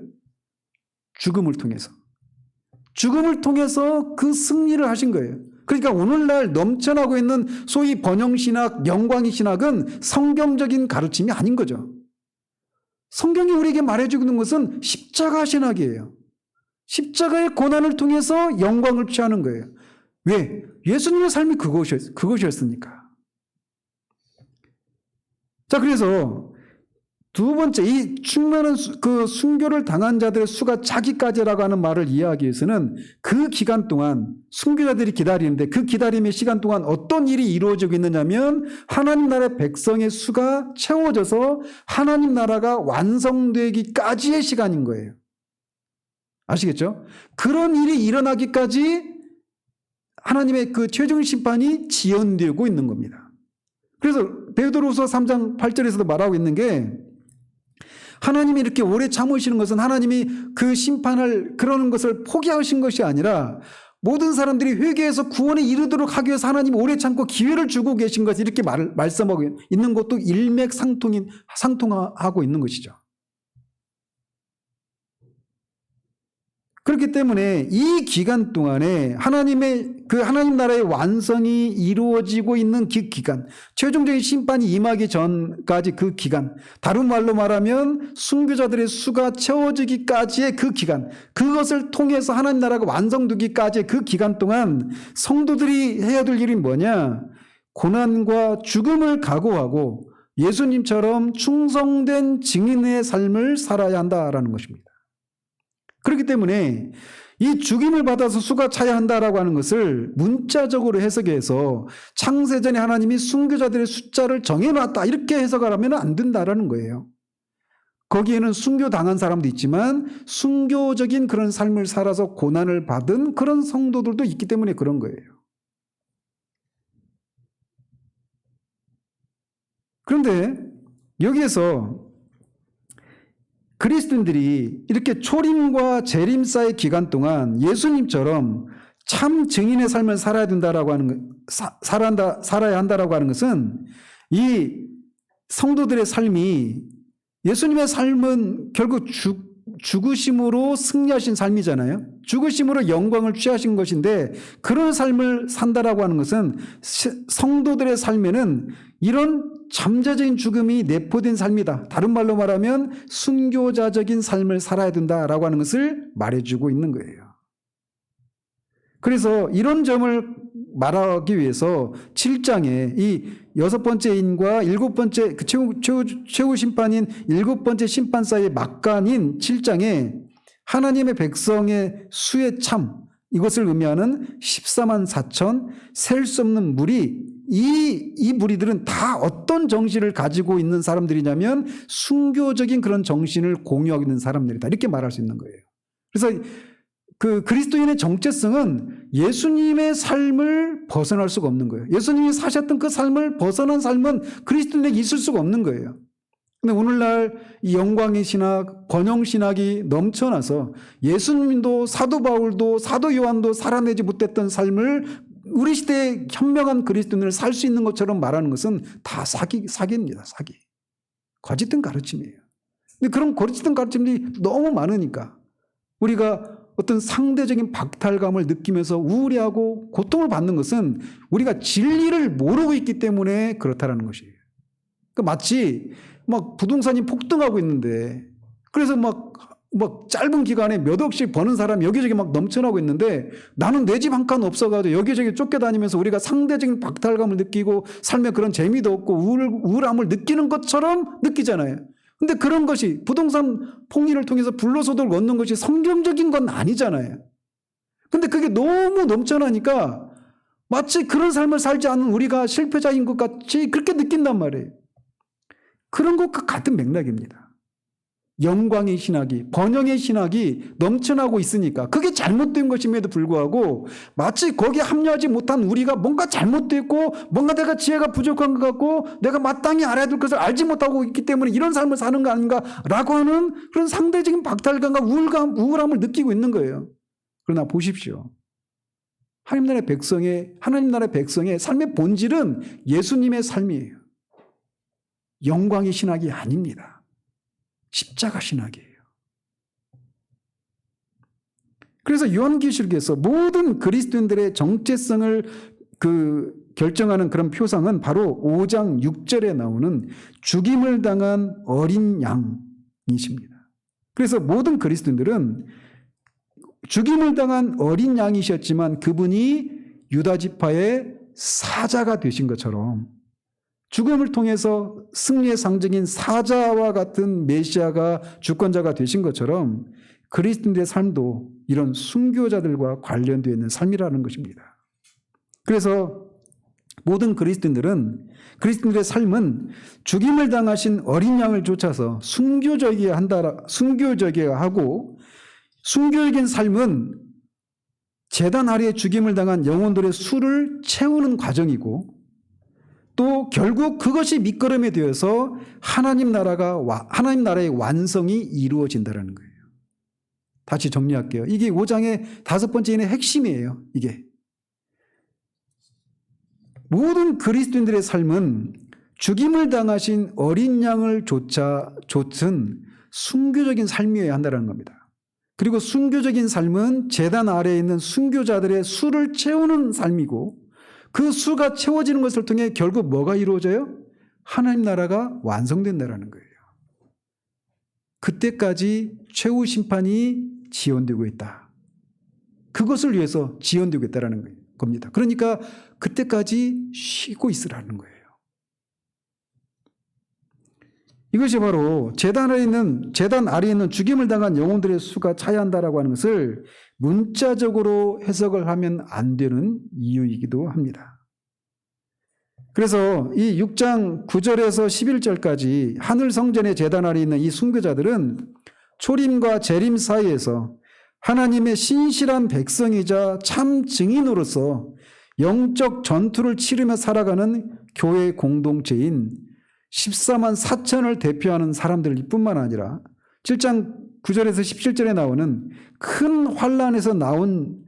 죽음을 통해서 그 승리를 하신 거예요. 그러니까 오늘날 넘쳐나고 있는 소위 번영신학, 영광의 신학은 성경적인 가르침이 아닌 거죠. 성경이 우리에게 말해주고 있는 것은 십자가 신학이에요. 십자가의 고난을 통해서 영광을 취하는 거예요. 왜? 예수님의 삶이 그것이었으니까. 자, 그래서 두 번째, 이 충만한 그 순교를 당한 자들의 수가 차기까지라고 하는 말을 이해하기 위해서는 그 기간 동안 순교자들이 기다리는데, 그 기다림의 시간 동안 어떤 일이 이루어지고 있느냐면 하나님 나라의 백성의 수가 채워져서 하나님 나라가 완성되기까지의 시간인 거예요. 아시겠죠? 그런 일이 일어나기까지 하나님의 그 최종 심판이 지연되고 있는 겁니다. 그래서 베드로후서 3장 8절에서도 말하고 있는 게, 하나님이 이렇게 오래 참으시는 것은 하나님이 그 심판을 그러는 것을 포기하신 것이 아니라 모든 사람들이 회개해서 구원에 이르도록 하기 위해서 하나님이 오래 참고 기회를 주고 계신 것을 이렇게 말씀하고 있는 것도 상통하고 있는 것이죠. 그렇기 때문에 이 기간 동안에 하나님 나라의 완성이 이루어지고 있는 그 기간, 최종적인 심판이 임하기 전까지 그 기간, 다른 말로 말하면 순교자들의 수가 채워지기까지의 그 기간, 그것을 통해서 하나님 나라가 완성되기까지의 그 기간 동안 성도들이 해야 될 일이 뭐냐? 고난과 죽음을 각오하고 예수님처럼 충성된 증인의 삶을 살아야 한다라는 것입니다. 그렇기 때문에 이 죽임을 받아서 수가 차야 한다라고 하는 것을 문자적으로 해석해서 창세전에 하나님이 순교자들의 숫자를 정해놨다, 이렇게 해석을 하면 안 된다라는 거예요. 거기에는 순교당한 사람도 있지만 순교적인 그런 삶을 살아서 고난을 받은 그런 성도들도 있기 때문에 그런 거예요. 그런데 여기에서 그리스도인들이 이렇게 초림과 재림사의 기간 동안 예수님처럼 참 증인의 삶을 살아야 된다라고 하는 살아야 한다라고 하는 것은, 이 성도들의 삶이, 예수님의 삶은 결국 죽으심으로 승리하신 삶이잖아요. 죽으심으로 영광을 취하신 것인데, 그런 삶을 산다라고 하는 것은 성도들의 삶에는 이런 잠재적인 죽음이 내포된 삶이다. 다른 말로 말하면 순교자적인 삶을 살아야 된다라고 하는 것을 말해주고 있는 거예요. 그래서 이런 점을 말하기 위해서 7장에 이 6번째 인과 7번째 그 최후 심판인 7번째 심판사의 막간인 7장에 하나님의 백성의 수의 참, 이것을 의미하는 14만 4천 셀 수 없는 물이 이 무리들은 다 어떤 정신을 가지고 있는 사람들이냐면 순교적인 그런 정신을 공유하고 있는 사람들이다. 이렇게 말할 수 있는 거예요. 그래서 그 그리스도인의 정체성은 예수님의 삶을 벗어날 수가 없는 거예요. 예수님이 사셨던 그 삶을 벗어난 삶은 그리스도인에게 있을 수가 없는 거예요. 근데 오늘날 이 영광의 신학, 번영 신학이 넘쳐나서 예수님도 사도 바울도 사도 요한도 살아내지 못했던 삶을 우리 시대의 현명한 그리스도인을 살 수 있는 것처럼 말하는 것은 다 사기입니다. 사기. 거짓된 가르침이에요. 근데 그런 거짓된 가르침들이 너무 많으니까 우리가 어떤 상대적인 박탈감을 느끼면서 우울해하고 고통을 받는 것은 우리가 진리를 모르고 있기 때문에 그렇다라는 것이에요. 그러니까 마치 막 부동산이 폭등하고 있는데 그래서 막 짧은 기간에 몇 억씩 버는 사람이 여기저기 막 넘쳐나고 있는데 나는 내 집 한 칸 없어가지고 여기저기 쫓겨다니면서 우리가 상대적인 박탈감을 느끼고 삶에 그런 재미도 없고 우울함을 느끼는 것처럼 느끼잖아요. 근데 그런 것이 부동산 폭리를 통해서 불로소득을 얻는 것이 성경적인 건 아니잖아요. 근데 그게 너무 넘쳐나니까 마치 그런 삶을 살지 않은 우리가 실패자인 것 같이 그렇게 느낀단 말이에요. 그런 것과 같은 맥락입니다. 영광의 신학이, 번영의 신학이 넘쳐나고 있으니까 그게 잘못된 것임에도 불구하고 마치 거기에 합류하지 못한 우리가 뭔가 잘못됐고 뭔가 내가 지혜가 부족한 것 같고 내가 마땅히 알아야 될 것을 알지 못하고 있기 때문에 이런 삶을 사는 거 아닌가라고 하는 그런 상대적인 박탈감과 우울함을 느끼고 있는 거예요. 그러나 보십시오. 하나님 나라의 백성의 삶의 본질은 예수님의 삶이에요. 영광의 신학이 아닙니다. 십자가 신학이에요. 그래서 요한계시록에서 모든 그리스도인들의 정체성을 결정하는 그런 표상은 바로 5장 6절에 나오는 죽임을 당한 어린 양이십니다. 그래서 모든 그리스도인들은 죽임을 당한 어린 양이셨지만 그분이 유다 지파의 사자가 되신 것처럼 죽음을 통해서 승리의 상징인 사자와 같은 메시아가 주권자가 되신 것처럼 그리스도인들의 삶도 이런 순교자들과 관련되어 있는 삶이라는 것입니다. 그래서 모든 그리스도인들의 삶은 죽임을 당하신 어린 양을 쫓아서 순교적이어야 하고 순교적인 삶은 제단 아래에 죽임을 당한 영혼들의 수를 채우는 과정이고 또 결국 그것이 밑거름이 되어서 하나님 나라의 완성이 이루어진다는 거예요. 다시 정리할게요. 이게 5장의 5번째의 핵심이에요. 이게. 모든 그리스도인들의 삶은 죽임을 당하신 어린 양을 쫓은 순교적인 삶이어야 한다는 겁니다. 그리고 순교적인 삶은 제단 아래에 있는 순교자들의 수를 채우는 삶이고 그 수가 채워지는 것을 통해 결국 뭐가 이루어져요? 하나님 나라가 완성된다는 거예요. 그때까지 최후 심판이 지연되고 있다. 그것을 위해서 지연되고 있다는 겁니다. 그러니까 그때까지 쉬고 있으라는 거예요. 이것이 바로 제단 아래에 있는 죽임을 당한 영혼들의 수가 차이한다라고 하는 것을 문자적으로 해석을 하면 안 되는 이유이기도 합니다. 그래서 이 6장 9절에서 11절까지 하늘 성전의 제단 아래에 있는 이 순교자들은 초림과 재림 사이에서 하나님의 신실한 백성이자 참 증인으로서 영적 전투를 치르며 살아가는 교회 공동체인 14만 4천을 대표하는 사람들 뿐만 아니라 7장 9절에서 17절에 나오는 큰 환란에서 나온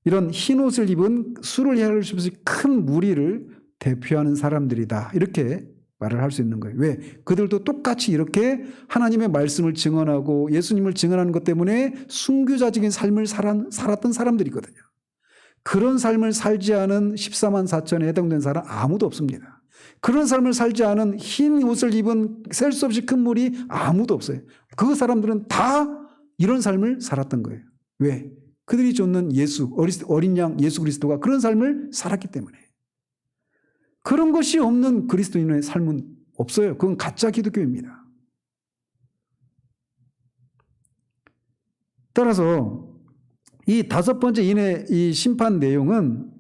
이런 흰옷을 입은 수를 헤아릴 수 없이 큰 무리를 대표하는 사람들이다. 이렇게 말을 할 수 있는 거예요. 왜? 그들도 똑같이 이렇게 하나님의 말씀을 증언하고 예수님을 증언하는 것 때문에 순교자적인 삶을 살았던 사람들이거든요. 그런 삶을 살지 않은 14만 4천에 해당된 사람 아무도 없습니다. 그런 삶을 살지 않은 흰 옷을 입은 셀 수 없이 큰 무리 아무도 없어요. 그 사람들은 다 이런 삶을 살았던 거예요. 왜? 그들이 쫓는 어린 양 예수 그리스도가 그런 삶을 살았기 때문에. 그런 것이 없는 그리스도인의 삶은 없어요. 그건 가짜 기독교입니다. 따라서 이 5번째 이 심판 내용은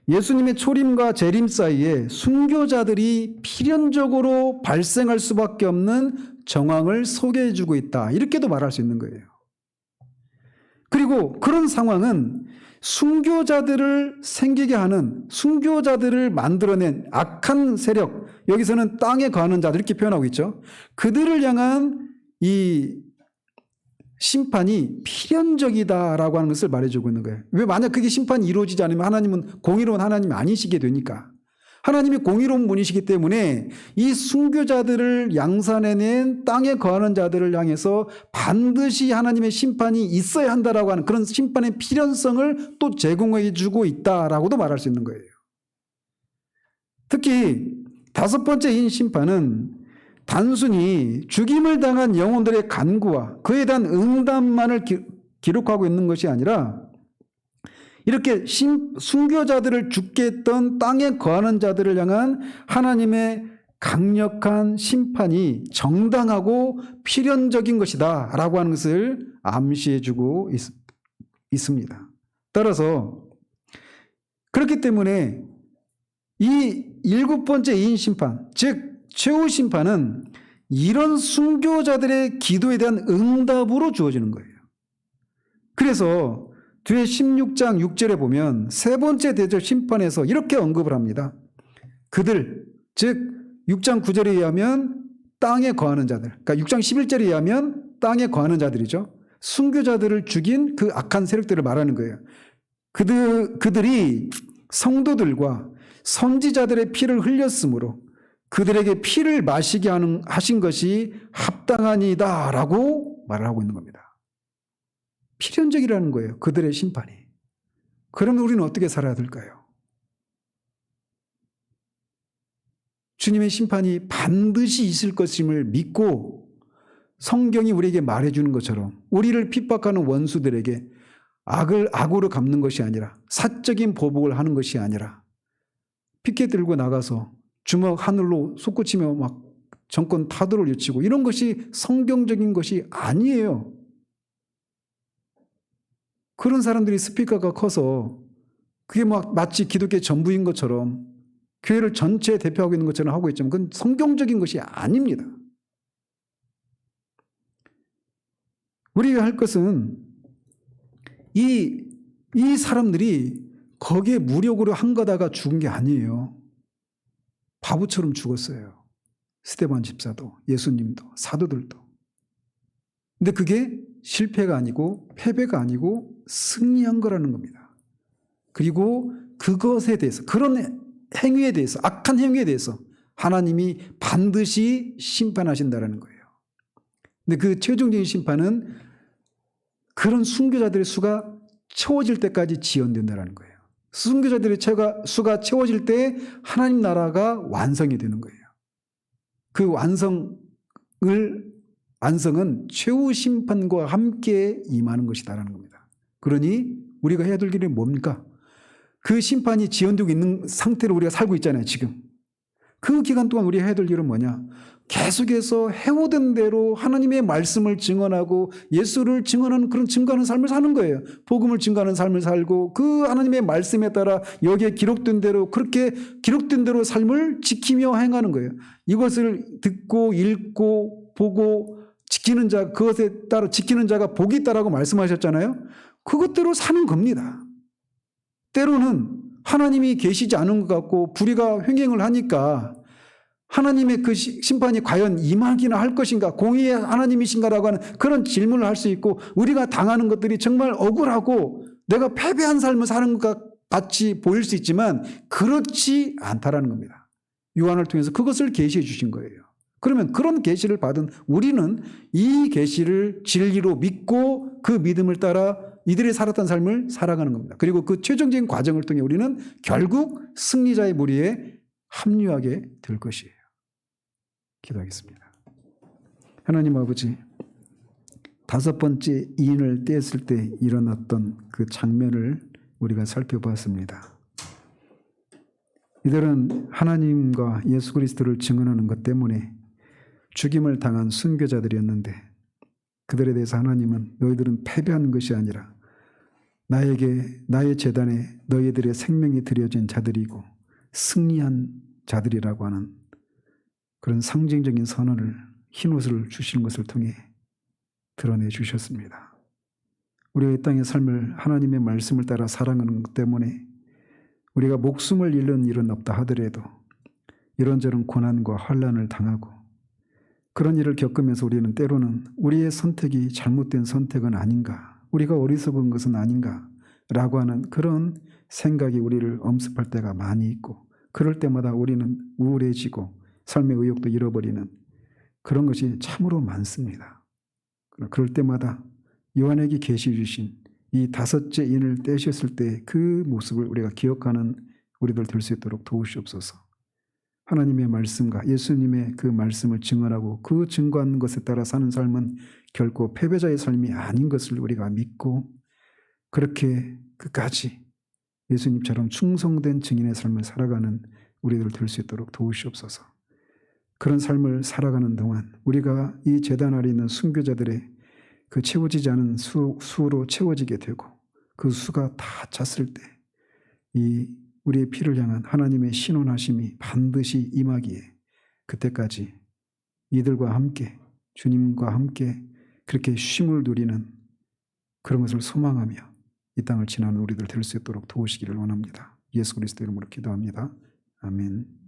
예수님의 초림과 재림 사이에 순교자들이 필연적으로 발생할 수밖에 없는 정황을 소개해 주고 있다. 이렇게도 말할 수 있는 거예요. 그리고 그런 상황은 순교자들을 생기게 하는, 순교자들을 만들어낸 악한 세력, 여기서는 땅에 거하는 자들 이렇게 표현하고 있죠. 그들을 향한 이 심판이 필연적이다라고 하는 것을 말해주고 있는 거예요. 왜? 만약 그게 심판이 이루어지지 않으면 하나님은 공의로운 하나님이 아니시게 되니까. 하나님이 공의로운 분이시기 때문에 이 순교자들을 양산해낸 땅에 거하는 자들을 향해서 반드시 하나님의 심판이 있어야 한다라고 하는 그런 심판의 필연성을 또 제공해 주고 있다라고도 말할 수 있는 거예요. 특히 다섯 번째 인 심판은 단순히 죽임을 당한 영혼들의 간구와 그에 대한 응답만을 기록하고 있는 것이 아니라 이렇게 순교자들을 죽게 했던 땅에 거하는 자들을 향한 하나님의 강력한 심판이 정당하고 필연적인 것이다 라고 하는 것을 암시해 주고 있습니다. 따라서 그렇기 때문에 이 일곱 번째 인 심판, 즉 최후 심판은 이런 순교자들의 기도에 대한 응답으로 주어지는 거예요. 그래서 뒤에 16장 6절에 보면 세 번째 대접 심판에서 이렇게 언급을 합니다. 그들, 즉 6장 9절에 의하면 땅에 거하는 자들, 그러니까 6장 11절에 의하면 땅에 거하는 자들이죠. 순교자들을 죽인 그 악한 세력들을 말하는 거예요. 그들이 성도들과 선지자들의 피를 흘렸으므로 그들에게 피를 마시게 하신 것이 합당하니이다 라고 말을 하고 있는 겁니다. 필연적이라는 거예요. 그들의 심판이. 그러면 우리는 어떻게 살아야 될까요? 주님의 심판이 반드시 있을 것임을 믿고 성경이 우리에게 말해주는 것처럼 우리를 핍박하는 원수들에게 악을 악으로 갚는 것이 아니라 사적인 보복을 하는 것이 아니라 피켓 들고 나가서 주먹 하늘로 솟구치며 막 정권 타도를 외치고 이런 것이 성경적인 것이 아니에요. 그런 사람들이 스피커가 커서 그게 막 마치 기독교의 전부인 것처럼 교회를 전체 대표하고 있는 것처럼 하고 있지만 그건 성경적인 것이 아닙니다. 우리가 할 것은 이 사람들이 거기에 무력으로 한가다가 죽은 게 아니에요. 바보처럼 죽었어요. 스데반 집사도, 예수님도, 사도들도. 근데 그게 실패가 아니고 패배가 아니고 승리한 거라는 겁니다. 그리고 그것에 대해서, 그런 행위에 대해서, 악한 행위에 대해서 하나님이 반드시 심판하신다는 거예요. 근데 그 최종적인 심판은 그런 순교자들의 수가 채워질 때까지 지연된다는 거예요. 순교자들의 수가 채워질 때 하나님 나라가 완성이 되는 거예요. 그 완성은 최후 심판과 함께 임하는 것이다라는 겁니다. 그러니 우리가 해야 될 일이 뭡니까? 그 심판이 지연되고 있는 상태로 우리가 살고 있잖아요, 지금. 그 기간 동안 우리가 해야 될 일은 뭐냐? 계속해서 해오던 대로 하나님의 말씀을 증언하고 예수를 증언하는 그런 증거하는 삶을 사는 거예요. 복음을 증거하는 삶을 살고 그 하나님의 말씀에 따라 여기에 기록된 대로 그렇게 기록된 대로 삶을 지키며 행하는 거예요. 이것을 듣고 읽고 보고 지키는 자, 그것에 따라 지키는 자가 복이 있다라고 말씀하셨잖아요. 그것대로 사는 겁니다. 때로는 하나님이 계시지 않은 것 같고 불의가 횡행을 하니까 하나님의 그 심판이 과연 임하기나 할 것인가, 공의의 하나님이신가라고 하는 그런 질문을 할 수 있고 우리가 당하는 것들이 정말 억울하고 내가 패배한 삶을 사는 것 같이 보일 수 있지만 그렇지 않다라는 겁니다. 요한을 통해서 그것을 계시해 주신 거예요. 그러면 그런 계시를 받은 우리는 이 계시를 진리로 믿고 그 믿음을 따라 이들이 살았던 삶을 살아가는 겁니다. 그리고 그 최종적인 과정을 통해 우리는 결국 승리자의 무리에 합류하게 될 것이에요. 기도하겠습니다. 하나님 아버지, 다섯 번째 이인을 떼었을 때 일어났던 그 장면을 우리가 살펴보았습니다. 이들은 하나님과 예수 그리스도를 증언하는 것 때문에 죽임을 당한 순교자들이었는데 그들에 대해서 하나님은 너희들은 패배한 것이 아니라 나의 제단에 너희들의 생명이 드려진 자들이고 승리한 자들이라고 하는 그런 상징적인 선언을 흰옷을 주시는 것을 통해 드러내 주셨습니다. 우리가 이 땅의 삶을 하나님의 말씀을 따라 살아가는 것 때문에 우리가 목숨을 잃는 일은 없다 하더라도 이런저런 고난과 환난을 당하고 그런 일을 겪으면서 우리는 때로는 우리의 선택이 잘못된 선택은 아닌가, 우리가 어리석은 것은 아닌가 라고 하는 그런 생각이 우리를 엄습할 때가 많이 있고, 그럴 때마다 우리는 우울해지고 삶의 의욕도 잃어버리는 그런 것이 참으로 많습니다. 그럴 때마다 요한에게 계시 주신 이 5째 인을 떼셨을 때 그 모습을 우리가 기억하는 우리들 될 수 있도록 도우시옵소서. 하나님의 말씀과 예수님의 그 말씀을 증언하고 그 증거한 것에 따라 사는 삶은 결코 패배자의 삶이 아닌 것을 우리가 믿고 그렇게 끝까지 예수님처럼 충성된 증인의 삶을 살아가는 우리들 될 수 있도록 도우시옵소서. 그런 삶을 살아가는 동안 우리가 이 제단 아래 있는 순교자들의 그 채워지지 않은 수로 채워지게 되고 그 수가 다 찼을 때 이 우리의 피를 향한 하나님의 신원하심이 반드시 임하기에 그때까지 이들과 함께 주님과 함께 그렇게 쉼을 누리는 그런 것을 소망하며 이 땅을 지나는 우리들 될 수 있도록 도우시기를 원합니다. 예수 그리스도 이름으로 기도합니다. 아멘.